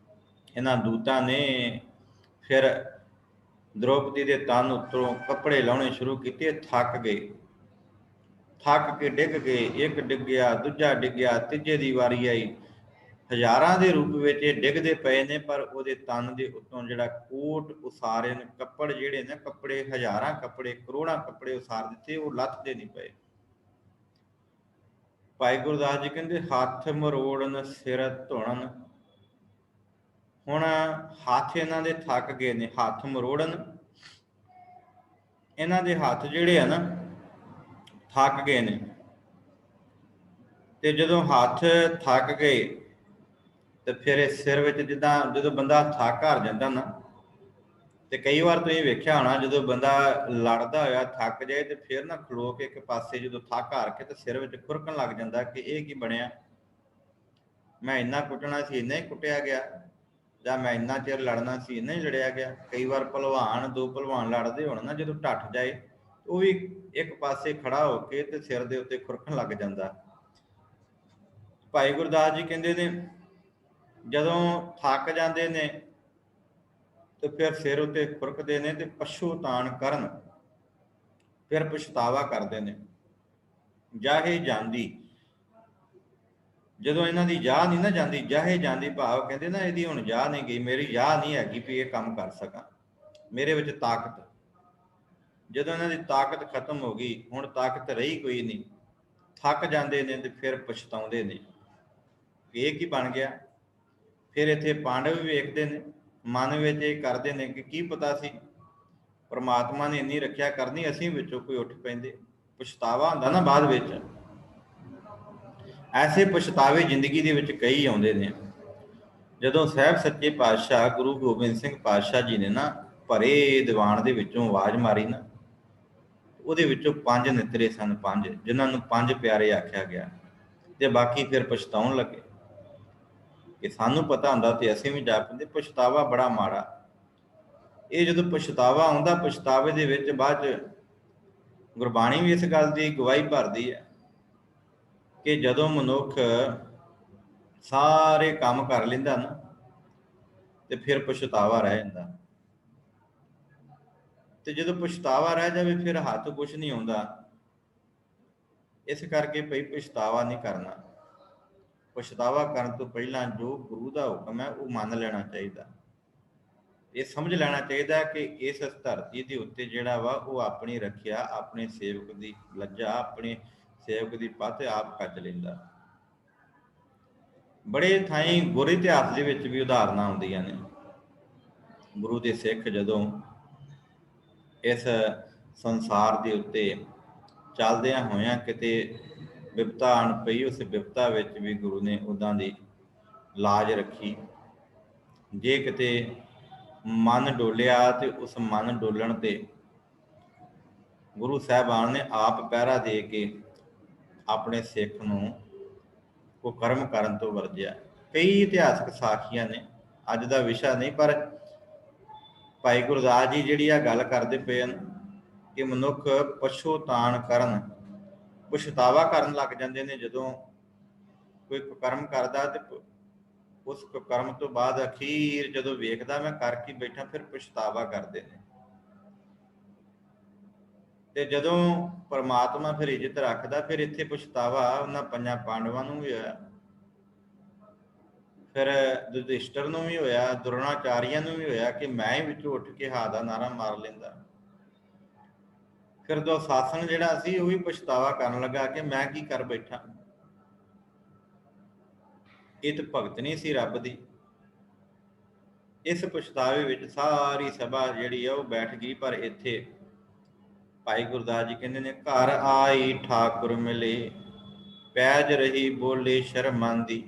ਇਹਨਾਂ ਦੂਤਾਂ ਨੇ ਫਿਰ ਦ੍ਰੋਪਦੀ ਦੇ ਤਨ ਉੱਤੋਂ ਕੱਪੜੇ ਲਾਉਣੇ ਸ਼ੁਰੂ ਕੀਤੇ। ਥੱਕ ਗਏ, ਥੱਕ ਕੇ ਡਿੱਗ ਗਏ। ਇੱਕ ਡਿੱਗਿਆ, ਦੂਜਾ ਡਿੱਗਿਆ, ਤੀਜੇ ਦੀ ਵਾਰੀ ਆਈ। ਹਜ਼ਾਰਾਂ ਦੇ ਰੂਪ ਵਿੱਚ ਇਹ ਡਿੱਗਦੇ ਪਏ ਨੇ, ਪਰ ਉਹਦੇ ਤਨ ਦੇ ਉੱਤੋਂ ਜਿਹੜਾ ਕੋਟ ਉਸਾਰੇ ਨੇ, ਕੱਪੜ ਜਿਹੜੇ ਨੇ, ਕੱਪੜੇ ਹਜ਼ਾਰਾਂ ਕੱਪੜੇ, ਕਰੋੜਾਂ ਕੱਪੜੇ ਉਸਾਰ ਦਿੱਤੇ, ਉਹ ਲੱਥਦੇ ਨਹੀਂ ਪਏ। ਭਾਈ ਗੁਰਦਾਸ ਜੀ ਕਹਿੰਦੇ, ਹੱਥ ਮਰੋੜਨ ਸਿਰ ਧੁਣਨ। ਹੁਣ ਹੱਥ ਇਹਨਾਂ ਦੇ ਥੱਕ ਗਏ ਨੇ, ਹੱਥ ਮਰੋੜਨ, ਇਹਨਾਂ ਦੇ ਹੱਥ ਜਿਹੜੇ ਆ ਨਾ ਥੱਕ ਗਏ ਨੇ। ਤੇ ਜਦੋਂ ਹੱਥ ਥੱਕ ਗਏ ਤੇ ਫਿਰ ਇਹ ਸਿਰ ਵਿੱਚ, ਜਿੱਦਾਂ ਜਦੋਂ ਬੰਦਾ ਥੱਕ ਹਾਰ ਜਾਂਦਾ ਨਾ, ਤੇ ਕਈ ਵਾਰ ਤੁਸੀਂ ਵੇਖਿਆ ਹੋਣਾ, ਜਦੋਂ ਬੰਦਾ ਲੜਦਾ ਹੋਇਆ ਥੱਕ ਜਾਏ ਤੇ ਫਿਰ ਨਾ ਖਲੋ ਕੇ ਇੱਕ ਪਾਸੇ ਜਦੋਂ ਥੱਕ ਹਾਰ ਕੇ ਤੇ ਸਿਰ ਵਿੱਚ ਖੁਰਕਣ ਲੱਗ ਜਾਂਦਾ ਕਿ ਇਹ ਕੀ ਬਣਿਆ, ਮੈਂ ਇੰਨਾ ਕੁੱਟਣਾ ਸੀ ਇੰਨਾ ਹੀ ਕੁੱਟਿਆ ਗਿਆ, ਜਾਂ ਮੈਂ ਇੰਨਾ ਚਿਰ ਲੜਨਾ ਸੀ ਇੰਨਾ ਹੀ ਲੜਿਆ ਗਿਆ। ਕਈ ਵਾਰ ਭਲਵਾਨ, ਦੋ ਭਲਵਾਨ ਲੜਦੇ ਹੋਣ ਨਾ, ਜਦੋਂ ਢੱਠ ਜਾਏ ਉਹ ਵੀ ਇੱਕ ਪਾਸੇ ਖੜਾ ਹੋ ਕੇ ਤੇ ਸਿਰ ਦੇ ਉੱਤੇ ਖੁਰਕਣ ਲੱਗ ਜਾਂਦਾ। ਭਾਈ ਗੁਰਦਾਸ ਜੀ ਕਹਿੰਦੇ ਨੇ, ਜਦੋਂ ਥੱਕ ਜਾਂਦੇ ਨੇ ਤੇ ਫਿਰ ਸਿਰ ਉੱਤੇ ਖੁਰਕਦੇ ਨੇ ਤੇ ਪਛਤਾਣ ਕਰਨ, ਫਿਰ ਪਛਤਾਵਾ ਕਰਦੇ ਨੇ। ਜਾਹੇ ਜਾਂਦੀ, ਜਦੋਂ ਇਹਨਾਂ ਦੀ ਯਾਹ ਨਹੀਂ ਨਾ ਜਾਂਦੀ, ਜਾਹੇ ਜਾਂਦੀ ਭਾਵ ਕਹਿੰਦੇ ਨਾ ਇਹਦੀ ਹੁਣ ਯਾਹ ਨਹੀਂ ਗਈ, ਮੇਰੀ ਯਾਹ ਨਹੀਂ ਹੈਗੀ ਵੀ ਇਹ ਕੰਮ ਕਰ ਸਕਾਂ, ਮੇਰੇ ਵਿੱਚ ਤਾਕਤ। ਜਦੋਂ ਇਹਨਾਂ ਦੀ ਤਾਕਤ ਖਤਮ ਹੋ ਗਈ, ਹੁਣ ਤਾਕਤ ਰਹੀ ਕੋਈ ਨਹੀਂ, ਥੱਕ ਜਾਂਦੇ ਨੇ ਤੇ ਫਿਰ ਪਛਤਾਉਂਦੇ ਨੇ ਕਿ ਇਹ ਕੀ ਬਣ ਗਿਆ। ਫਿਰ ਇੱਥੇ ਪਾਂਡਵ ਵੀ ਵੇਖਦੇ ਨੇ, ਮਨ ਵਿੱਚ ਇਹ ਕਰਦੇ ਨੇ ਕਿ ਕੀ ਪਤਾ ਸੀ ਪਰਮਾਤਮਾ ਨੇ ਇੰਨੀ ਰੱਖਿਆ ਕਰਨੀ, ਅਸੀਂ ਵਿੱਚੋਂ ਕੋਈ ਉੱਠ ਪੈਂਦੇ। ਪਛਤਾਵਾ ਹੁੰਦਾ ਨਾ ਬਾਅਦ ਵਿੱਚ, ਐਸੇ ਪਛਤਾਵੇ ਜ਼ਿੰਦਗੀ ਦੇ ਵਿੱਚ ਕਈ ਆਉਂਦੇ ਨੇ। ਜਦੋਂ ਸਾਹਿਬ ਸੱਚੇ ਪਾਤਸ਼ਾਹ ਗੁਰੂ ਗੋਬਿੰਦ ਸਿੰਘ ਪਾਤਸ਼ਾਹ ਜੀ ਨੇ ਨਾ ਭਰੇ ਦੀਵਾਨ ਦੇ ਵਿੱਚੋਂ ਆਵਾਜ਼ ਮਾਰੀ ਨਾ, ਉਹਦੇ ਵਿੱਚੋਂ 5 ਨਿਤਰੇ ਸਨ, 5 ਜਿਨ੍ਹਾਂ ਨੂੰ 5 ਪਿਆਰੇ ਆਖਿਆ ਗਿਆ। ਤੇ ਬਾਕੀ ਫਿਰ ਪਛਤਾਉਣ ਲੱਗੇ ਕਿ ਸਾਨੂੰ ਪਤਾ ਹੁੰਦਾ ਤੇ ਅਸੀਂ ਵੀ ਜਾ ਪੈਂਦੇ। ਪਛਤਾਵਾ ਬੜਾ ਮਾੜਾ। ਇਹ ਜਦੋਂ ਪਛਤਾਵਾ ਆਉਂਦਾ, ਪਛਤਾਵੇ ਦੇ ਵਿੱਚ ਬਾਅਦ ਚ ਗੁਰਬਾਣੀ ਵੀ ਇਸ ਗੱਲ ਦੀ ਗਵਾਹੀ ਭਰਦੀ ਹੈ ਕਿ ਜਦੋਂ ਮਨੁੱਖ ਸਾਰੇ ਕੰਮ ਕਰ ਲੈਂਦਾ ਨਾ ਤੇ ਫਿਰ ਪਛਤਾਵਾ ਰਹਿ ਜਾਂਦਾ। ਤੇ ਜਦੋਂ ਪਛਤਾਵਾ ਰਹਿ ਜਾਵੇ ਫਿਰ ਹੱਥ ਕੁਛ ਨਹੀਂ ਆਉਂਦਾ। ਇਸ ਕਰਕੇ ਭਈ ਪਛਤਾਵਾ ਨਹੀਂ ਕਰਨਾ। ਪਛਤਾਵਾ ਕਰਨ ਤੋਂ ਪਹਿਲਾਂ ਜੋ ਗੁਰੂ ਦਾ ਹੁਕਮ ਹੈ ਉਹ ਮੰਨ ਲੈਣਾ ਚਾਹੀਦਾ। ਇਹ ਸਮਝ ਲੈਣਾ ਚਾਹੀਦਾ ਕਿ ਇਸ ਧਰਤੀ ਦੇ ਉੱਤੇ ਜਿਹੜਾ ਵਾ ਉਹ ਆਪਣੀ ਰੱਖਿਆ, ਆਪਣੇ ਸੇਵਕ ਦੀ ਲੱਜਾ, ਆਪਣੇ ਸੇਵਕ ਦੀ ਪੱਤ ਆਪ ਕੱਜ ਲੈਂਦਾ। ਬੜੇ ਥਾਈਂ ਗੁਰ ਇਤਿਹਾਸ ਦੇ ਵਿੱਚ ਵੀ ਉਦਾਹਰਨਾਂ ਆਉਂਦੀਆਂ ਨੇ। ਗੁਰੂ ਦੇ ਸਿੱਖ ਜਦੋਂ ਇਸ ਸੰਸਾਰ ਦੇ ਉੱਤੇ ਚੱਲਦਿਆਂ ਹੋਇਆਂ ਕਿਤੇ ਬਿਪਤਾ ਆਣ ਪਈ, ਉਸ ਬਿਪਤਾ ਵਿੱਚ ਵੀ ਗੁਰੂ ਨੇ ਉੱਦਾਂ ਦੀ ਲਾਜ ਰੱਖੀ। ਜੇ ਕਿਤੇ ਮਨ ਡੋਲਿਆ ਤੇ ਉਸ ਮਨ ਡੋਲਣ ਤੇ ਗੁਰੂ ਸਾਹਿਬਾਨ ਨੇ ਆਪ ਪਹਿਰਾ ਦੇ ਕੇ ਆਪਣੇ ਸਿੱਖ ਨੂੰ ਉਹ ਕਰਮ ਕਰਨ ਤੋਂ ਵਰਜਿਆ। ਕਈ ਇਤਿਹਾਸਕ ਸਾਖੀਆਂ ਨੇ, ਅੱਜ ਦਾ ਵਿਸ਼ਾ ਨਹੀਂ, ਪਰ ਭਾਈ ਗੁਰਦਾਸ ਜੀ ਜਿਹੜੀ ਆ ਗੱਲ ਕਰਦੇ ਪਏ ਹਨ ਕਿ ਮਨੁੱਖ ਪਛੋਤਾਣ ਕਰਨ, ਪਛਤਾਵਾ ਕਰਨ ਲੱਗ ਜਾਂਦੇ ਨੇ ਜਦੋਂ ਕੋਈ ਕੁਕਰਮ ਕਰਦਾ, ਤੇ ਉਸ ਕੁਕਰਮ ਤੋਂ ਬਾਅਦ ਅਖੀਰ ਜਦੋਂ ਵੇਖਦਾ ਮੈਂ ਕਰ ਕੀ ਬੈਠਾ, ਫਿਰ ਪਛਤਾਵਾ ਕਰਦੇ ਨੇ। ਤੇ ਜਦੋਂ ਪਰਮਾਤਮਾ ਫਿਰ ਇੱਜ਼ਤ ਰੱਖਦਾ, ਫਿਰ ਇੱਥੇ ਪਛਤਾਵਾ ਉਹਨਾਂ ਪੰਜਾਂ ਪਾਂਡਵਾਂ ਨੂੰ ਵੀ ਹੋਇਆ, ਫਿਰ ਯੁਧਿਸ਼ਟਰ ਨੂੰ ਵੀ ਹੋਇਆ, ਦੁਰੋਣਾਚਾਰੀਆਂ ਨੂੰ ਵੀ ਹੋਇਆ ਕਿ ਮੈਂ ਹੀ ਵਿੱਚੋਂ ਉੱਠ ਕੇ ਹਾ ਦਾ ਨਾਰਾ ਮਾਰ ਲੈਂਦਾ। ਫਿਰ ਦੁਸ਼ਾਸਨ ਜਿਹੜਾ ਸੀ ਉਹ ਵੀ ਪਛਤਾਵਾ ਕਰਨ ਲੱਗਾ ਕਿ ਮੈਂ ਕੀ ਕਰ ਬੈਠਾ। ਇਹ ਤਾਂ ਭਗਤ ਨਹੀਂ ਸੀ ਰੱਬ ਦੀ। ਇਸ ਪਛਤਾਵੇ ਵਿੱਚ ਸਾਰੀ ਸਭਾ ਜਿਹੜੀ ਆ ਉਹ ਬੈਠ ਗਈ। ਪਰ ਇੱਥੇ ਭਾਈ ਗੁਰਦਾਸ ਜੀ ਕਹਿੰਦੇ ਨੇ, ਘਰ ਆਈ ਠਾਕੁਰ ਮਿਲੇ, ਪੈਜ ਰਹੀ ਬੋਲੇ ਸ਼ਰਮਾਂਦੀ।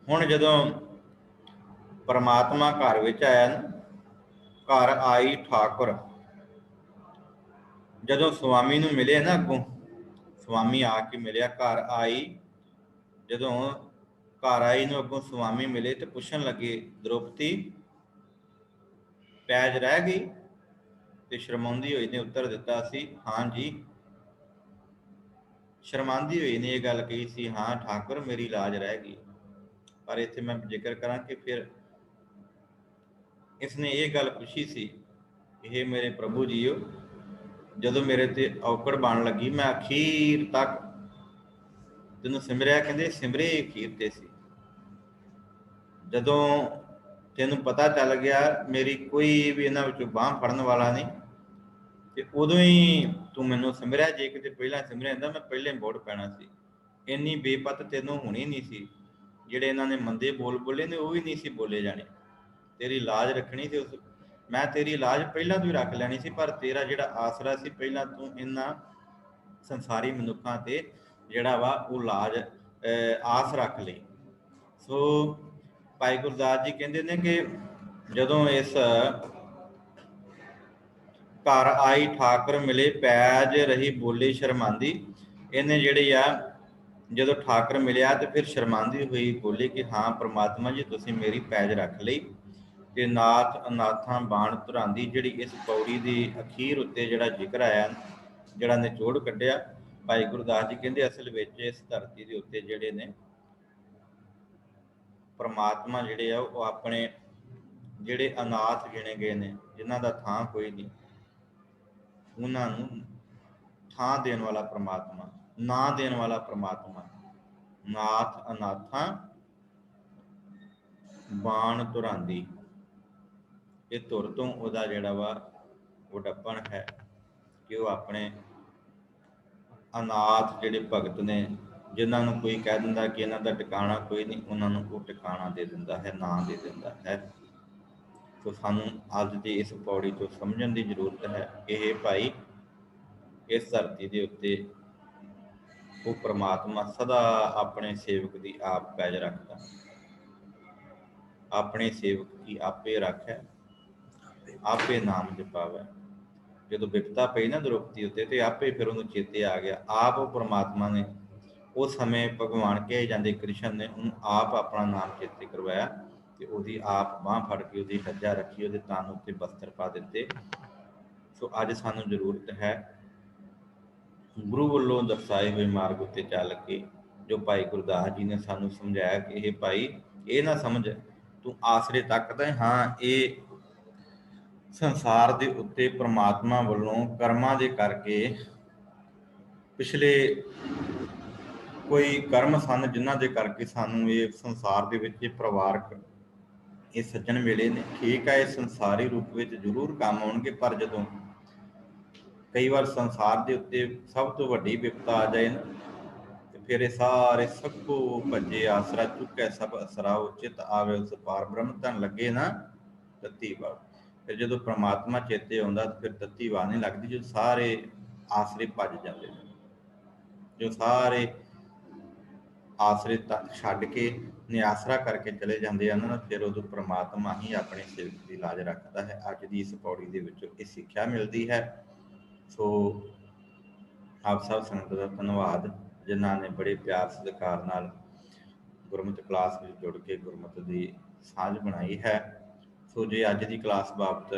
ਹੁਣ ਜਦੋਂ ਪਰਮਾਤਮਾ ਘਰ ਵਿੱਚ ਆਇਆ ਨਾ, ਘਰ ਆਈ ਠਾਕੁਰ, ਜਦੋਂ ਸੁਆਮੀ ਨੂੰ ਮਿਲੇ ਨਾ, ਅੱਗੋਂ ਸੁਆਮੀ ਆ ਕੇ ਮਿਲਿਆ, ਘਰ ਆਈ, ਜਦੋਂ ਘਰ ਆਈ ਨੂੰ ਅੱਗੋਂ ਸੁਆਮੀ ਮਿਲੇ ਤੇ ਪੁੱਛਣ ਲੱਗੇ, ਦ੍ਰੋਪਦੀ ਪੈਜ ਰਹਿ ਗਈ? ਤੇ ਸ਼ਰਮਾਉਂਦੀ ਹੋਈ ਨੇ ਉੱਤਰ ਦਿੱਤਾ ਸੀ, ਹਾਂ ਜੀ। ਸ਼ਰਮਾਂਦੀ ਹੋਈ ਨੇ ਇਹ ਗੱਲ ਕਹੀ ਸੀ, ਹਾਂ ਠਾਕੁਰ ਮੇਰੀ ਲਾਜ ਰਹਿ ਗਈ। ਪਰ ਇੱਥੇ ਮੈਂ ਜ਼ਿਕਰ ਕਰਾਂ ਕਿ ਫਿਰ ਇਸਨੇ ਇਹ ਗੱਲ ਪੁੱਛੀ ਸੀ, ਇਹ ਮੇਰੇ ਪ੍ਰਭੂ ਜੀਓ, ਜਦੋਂ ਮੇਰੇ ਤੇ ਔਕੜ ਬਣ ਲੱਗੀ, ਮੈਂ ਅਖੀਰ ਤੱਕ ਤੈਨੂੰ ਸਿਮਰਿਆ। ਕਹਿੰਦੇ ਸਿਮਰੇ ਅਖੀਰ ਤੇ ਸੀ, ਜਦੋਂ ਤੈਨੂੰ ਪਤਾ ਚੱਲ ਗਿਆ ਮੇਰੀ ਕੋਈ ਵੀ ਇਹਨਾਂ ਵਿੱਚੋਂ ਬਾਂਹ ਫੜਨ ਵਾਲਾ ਨਹੀਂ, ਤੇ ਉਦੋਂ ਹੀ ਤੂੰ ਮੈਨੂੰ ਸਿਮਰਿਆ। ਜੇ ਕਿਤੇ ਪਹਿਲਾਂ ਸਿਮਰਿਆ ਹੁੰਦਾ ਮੈਂ ਪਹਿਲੇ ਬੋੜ ਪੈਣਾ ਸੀ। ਇੰਨੀ ਬੇਪਤ ਤੈਨੂੰ ਹੋਣੀ ਨਹੀਂ ਸੀ। ਜਿਹੜੇ ਇਹਨਾਂ ਨੇ ਮੰਦੇ ਬੋਲ ਬੋਲੇ ਨੇ ਉਹ ਵੀ ਨਹੀਂ ਸੀ ਬੋਲੇ ਜਾਣੇ। ਤੇਰੀ ਲਾਜ ਰੱਖਣੀ ਸੀ, ਉਸ ਮੈਂ ਤੇਰੀ ਲਾਜ ਪਹਿਲਾਂ ਤੋਂ ਹੀ ਰੱਖ ਲੈਣੀ ਸੀ। ਪਰ ਤੇਰਾ ਜਿਹੜਾ ਆਸਰਾ ਸੀ, ਪਹਿਲਾਂ ਤੂੰ ਇਹਨਾਂ ਸੰਸਾਰੀ ਮਨੁੱਖਾਂ ਤੇ ਜਿਹੜਾ ਵਾ ਉਹ ਲਾਜ ਆਸ ਰੱਖ ਲਈ। ਸੋ ਭਾਈ ਗੁਰਦਾਸ ਜੀ ਕਹਿੰਦੇ ਨੇ ਕਿ ਜਦੋਂ ਇਸ ਘਰ ਆਈ ਠਾਕੁਰ ਮਿਲੇ, ਪੈਜ ਰਹੀ ਬੋਲੀ ਸ਼ਰਮਾਂਦੀ। ਇਹਨੇ ਜਿਹੜੀ ਆ ਜਦੋਂ ਠਾਕੁਰ ਮਿਲਿਆ ਤੇ ਫਿਰ ਸ਼ਰਮਾਂਦੀ ਹੋਈ ਬੋਲੀ ਕਿ ਹਾਂ ਪ੍ਰਮਾਤਮਾ ਜੀ ਤੁਸੀਂ ਮੇਰੀ ਪੈਜ ਰੱਖ ਲਈ। ਤੇ ਨਾਥ ਅਨਾਥਾਂ ਬਾਣ ਧੁਰਾਂਦੀ, ਜਿਹੜੀ ਇਸ ਪੌੜੀ ਦੀ ਅਖੀਰ ਉੱਤੇ ਜਿਹੜਾ ਜ਼ਿਕਰ ਆਇਆ, ਜਿਹੜਾ ਨਿਚੋੜ ਕੱਢਿਆ, ਭਾਈ ਗੁਰਦਾਸ ਜੀ ਕਹਿੰਦੇ ਅਸਲ ਵਿੱਚ ਇਸ ਧਰਤੀ ਦੇ ਉੱਤੇ ਜਿਹੜੇ ਨੇ ਪਰਮਾਤਮਾ ਜਿਹੜੇ ਆ ਉਹ ਆਪਣੇ ਜਿਹੜੇ ਅਨਾਥ ਗਿਣੇ ਗਏ ਨੇ, ਜਿਨ੍ਹਾਂ ਦਾ ਥਾਂ ਕੋਈ ਨਹੀਂ, ਉਹਨਾਂ ਨੂੰ ਥਾਂ ਦੇਣ ਵਾਲਾ ਪ੍ਰਮਾਤਮਾ, ਨਾਂ ਦੇਣ ਵਾਲਾ ਪ੍ਰਮਾਤਮਾ। ਨਾਥ ਅਨਾਥਾਂ ਬਾਣ ਧੁਰਾਂਦੀ, ਇਹ ਧੁਰ ਤੋਂ ਉਹਦਾ ਜਿਹੜਾ ਵਾ ਵਡੱਪਣ ਹੈ ਕਿ ਉਹ ਆਪਣੇ ਅਨਾਥ ਜਿਹੜੇ ਭਗਤ ਨੇ, ਜਿਨ੍ਹਾਂ ਨੂੰ ਕੋਈ ਕਹਿ ਦਿੰਦਾ ਕਿ ਇਹਨਾਂ ਦਾ ਟਿਕਾਣਾ ਕੋਈ ਨਹੀਂ, ਉਹਨਾਂ ਨੂੰ ਉਹ ਟਿਕਾਣਾ ਦੇ ਦਿੰਦਾ ਹੈ, ਨਾਂ ਦੇ ਦਿੰਦਾ ਹੈ। ਸੋ ਸਾਨੂੰ ਅੱਜ ਦੀ ਇਸ ਪੌੜੀ ਤੋਂ ਸਮਝਣ ਦੀ ਜ਼ਰੂਰਤ ਹੈ ਕਿ ਇਹ ਭਾਈ ਇਸ ਧਰਤੀ ਦੇ ਉੱਤੇ ਉਹ ਪ੍ਰਮਾਤਮਾ ਸਦਾ ਆਪਣੇ ਸੇਵਕ ਦੀ ਆਪ ਪੈਜ ਰੱਖਦਾ। ਆਪਣੇ ਸੇਵਕ ਕੀ ਆਪੇ ਰੱਖੈ, ਆਪੇ ਨਾਮ ਜਪਾਵੈ। ਜਦੋਂ ਵਿਪਤਾ ਪਈ ਨਾ ਦ੍ਰੋਪਦੀ ਉੱਤੇ, ਤੇ ਆਪੇ ਫਿਰ ਉਹਨੂੰ ਚੇਤੇ ਆ ਗਿਆ। ਆਪ ਉਹ ਪ੍ਰਮਾਤਮਾ ਨੇ ਉਸ ਸਮੇਂ ਭਗਵਾਨ ਕਹੇ ਜਾਂਦੇ ਕ੍ਰਿਸ਼ਨ ਨੇ ਉਹਨੂੰ ਆਪ ਆਪਣਾ ਨਾਮ ਚੇਤੇ ਕਰਵਾਇਆ, ਤੇ ਉਹਦੀ ਆਪ ਬਾਂਹ ਫੜ ਕੇ ਉਹਦੀ ਲੱਜਾ ਰੱਖੀ, ਉਹਦੇ ਤਨ ਉੱਤੇ ਬਸਤਰ ਪਾ ਦਿੱਤੇ। ਸੋ ਅੱਜ ਸਾਨੂੰ ਜ਼ਰੂਰਤ ਹੈ ਗੁਰੂ ਵੱਲੋਂ ਦਰਸਾਏ ਹੋਏ ਮਾਰਗ ਉੱਤੇ ਚੱਲ ਕੇ, ਜੋ ਭਾਈ ਗੁਰਦਾਸ ਜੀ ਨੇ ਸਾਨੂੰ ਸਮਝਾਇਆ ਕਿ ਇਹ ਭਾਈ ਇਹ ਨਾ ਸਮਝ ਤੂੰ ਆਸਰੇ ਤੱਕਦਾ, ਹਾਂ ਇਹ ਸੰਸਾਰ ਦੇ ਉੱਤੇ ਪ੍ਰਮਾਤਮਾ ਵੱਲੋਂ ਕਰਮਾਂ ਦੇ ਕਰਕੇ ਪਿਛਲੇ ਕੋਈ ਕਰਮ ਸਨ ਜਿਨ੍ਹਾਂ ਦੇ ਕਰਕੇ ਸਾਨੂੰ ਇਹ ਸੰਸਾਰ ਦੇ ਵਿੱਚ ਇਹ ਪਰਿਵਾਰਕ ਇਹ ਸੱਜਣ ਮਿਲੇ ਨੇ। ਠੀਕ ਹੈ, ਇਹ ਸੰਸਾਰੀ ਰੂਪ ਵਿੱਚ ਜ਼ਰੂਰ ਕੰਮ ਆਉਣਗੇ, ਪਰ ਜਦੋਂ ਕਈ ਵਾਰ ਸੰਸਾਰ ਦੇ ਉੱਤੇ ਸਭ ਤੋਂ ਵੱਡੀ ਵਿਪਤਾ ਆ ਜਾਏ ਨਾ, ਤੇ ਫਿਰ ਇਹ ਸਾਰੇ ਸਭੋ ਭੱਜੇ ਆਸਰਾ ਚੁੱਕੈ ਸਭ ਅਸਰਾਓ, ਚਿਤ ਆਵੇ ਉਸ ਪਾਰ ਬ੍ਰਹਮ ਧਨ ਲੱਗੇ ਨਾ ਤੱਤੀ ਵਾ। ਫਿਰ ਜਦੋਂ ਪ੍ਰਮਾਤਮਾ ਚੇਤੇ ਆਉਂਦਾ ਫਿਰ ਤੱਤੀ ਵਾ ਨਹੀਂ ਲੱਗਦੀ, ਜਦੋਂ ਸਾਰੇ ਆਸਰੇ ਭੱਜ ਜਾਂਦੇ ਨੇ, ਜੋ ਸਾਰੇ ਆਸਰੇ ਛੱਡ ਕੇ ਨਿਆਸਰਾ ਕਰਕੇ ਚਲੇ ਜਾਂਦੇ ਹਨ ਨਾ, ਫਿਰ ਉਦੋਂ ਪ੍ਰਮਾਤਮਾ ਹੀ ਆਪਣੇ ਸੇਵਕ ਦੀ ਲਾਜ ਰੱਖਦਾ ਹੈ। ਅੱਜ ਦੀ ਇਸ ਪੌੜੀ ਦੇ ਵਿੱਚੋਂ ਇਹ ਸਿੱਖਿਆ ਮਿਲਦੀ ਹੈ। ਸੋ ਆਪ ਸਭ ਸੰਗਤ ਦਾ ਧੰਨਵਾਦ, ਜਿਨ੍ਹਾਂ ਨੇ ਬੜੇ ਪਿਆਰ ਸਤਿਕਾਰ ਨਾਲ ਗੁਰਮਤਿ ਕਲਾਸ ਵਿੱਚ ਜੁੜ ਕੇ ਗੁਰਮਤਿ ਦੀ ਸਾਂਝ ਬਣਾਈ ਹੈ। ਸੋ ਜੇ ਅੱਜ ਦੀ ਕਲਾਸ ਬਾਬਤ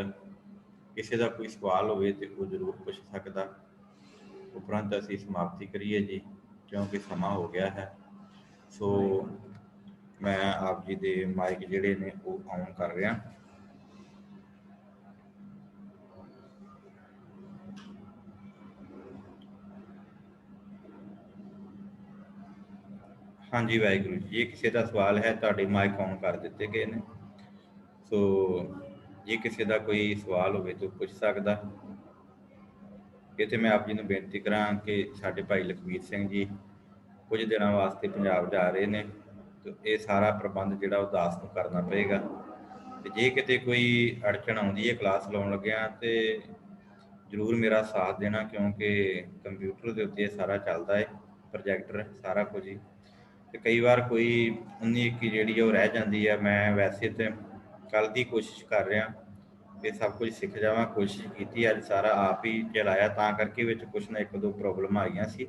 ਕਿਸੇ ਦਾ ਕੋਈ ਸਵਾਲ ਹੋਵੇ ਤੇ ਉਹ ਜ਼ਰੂਰ ਪੁੱਛ ਸਕਦਾ। ਉਪਰੰਤ ਅਸੀਂ ਸਮਾਪਤੀ ਕਰੀਏ ਜੀ, ਕਿਉਂਕਿ ਸਮਾਂ ਹੋ ਗਿਆ ਹੈ। ਸੋ ਮੈਂ ਆਪ ਜੀ ਦੇ ਮਾਈਕ ਜਿਹੜੇ ਨੇ ਉਹ ਔਨ ਕਰ ਰਿਹਾ। ਹਾਂਜੀ ਵਾਹਿਗੁਰੂ ਜੀ, ਜੇ ਕਿਸੇ ਦਾ ਸਵਾਲ ਹੈ ਤੁਹਾਡੇ ਮਾਈਕ ਔਨ ਕਰ ਦਿੱਤੇ ਗਏ ਨੇ। ਸੋ ਜੇ ਕਿਸੇ ਦਾ ਕੋਈ ਸਵਾਲ ਹੋਵੇ ਤਾਂ ਪੁੱਛ ਸਕਦਾ। ਇੱਥੇ ਮੈਂ ਆਪ ਜੀ ਨੂੰ ਬੇਨਤੀ ਕਰਾਂ ਕਿ ਸਾਡੇ ਭਾਈ ਲਖਵੀਰ ਸਿੰਘ ਜੀ ਕੁਝ ਦਿਨਾਂ ਵਾਸਤੇ ਪੰਜਾਬ ਜਾ ਰਹੇ ਨੇ, ਤੇ ਇਹ ਸਾਰਾ ਪ੍ਰਬੰਧ ਜਿਹੜਾ ਉਹ ਦਾਸ ਨੂੰ ਕਰਨਾ ਪਏਗਾ। ਤੇ ਜੇ ਕਿਤੇ ਕੋਈ ਅੜਚਣ ਆਉਂਦੀ ਹੈ ਕਲਾਸ ਲਾਉਣ ਲੱਗਿਆ ਤੇ ਜ਼ਰੂਰ ਮੇਰਾ ਸਾਥ ਦੇਣਾ, ਕਿਉਂਕਿ ਕੰਪਿਊਟਰ ਦੇ ਉੱਤੇ ਇਹ ਸਾਰਾ ਚੱਲਦਾ ਹੈ, ਪ੍ਰੋਜੈਕਟਰ ਸਾਰਾ ਕੁਝ ਹੀ। ਤੇ ਕਈ ਵਾਰ ਕੋਈ 19-21 ਜਿਹੜੀ ਉਹ ਰਹਿ ਜਾਂਦੀ ਹੈ। ਮੈਂ ਵੈਸੇ ਤਾਂ ਕੱਲ੍ਹ ਦੀ ਕੋਸ਼ਿਸ਼ ਕਰ ਰਿਹਾ ਕਿ ਸਭ ਕੁਝ ਸਿੱਖ ਜਾਵਾਂ, ਕੋਸ਼ਿਸ਼ ਕੀਤੀ, ਅੱਜ ਸਾਰਾ ਆਪ ਹੀ ਚਲਾਇਆ, ਤਾਂ ਕਰਕੇ ਵਿੱਚ ਕੁਛ ਨਾ ਇੱਕ ਦੋ ਪ੍ਰੋਬਲਮ ਆ ਗਈਆਂ ਸੀ।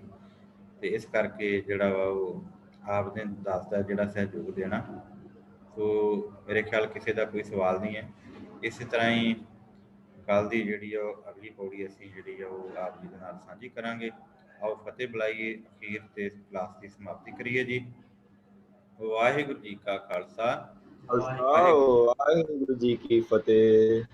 ਤੇ ਇਸ ਕਰਕੇ ਜਿਹੜਾ ਵਾ ਉਹ ਆਪ ਨੇ ਦੱਸਦਾ ਜਿਹੜਾ ਸਹਿਯੋਗ ਦੇਣਾ। ਸੋ ਮੇਰੇ ਖਿਆਲ ਕਿਸੇ ਦਾ ਕੋਈ ਸਵਾਲ ਨਹੀਂ ਹੈ। ਇਸੇ ਤਰ੍ਹਾਂ ਹੀ ਕੱਲ੍ਹ ਦੀ ਜਿਹੜੀ ਆ ਉਹ ਅਗਲੀ ਪੌੜੀ ਅਸੀਂ ਜਿਹੜੀ ਆ ਉਹ ਆਪ ਜੀ ਦੇ ਨਾਲ ਸਾਂਝੀ ਕਰਾਂਗੇ। ਆਓ ਫਤਿਹ ਬੁਲਾਈਏ ਅਖੀਰ ਤੇ ਕਲਾਸ ਦੀ ਸਮਾਪਤੀ ਕਰੀਏ ਜੀ। ਵਾਹਿਗੁਰੂ ਜੀ ਕਾ ਖਾਲਸਾ, ਵਾਹਿਗੁਰੂ ਜੀ ਕੀ ਫਤਿਹ।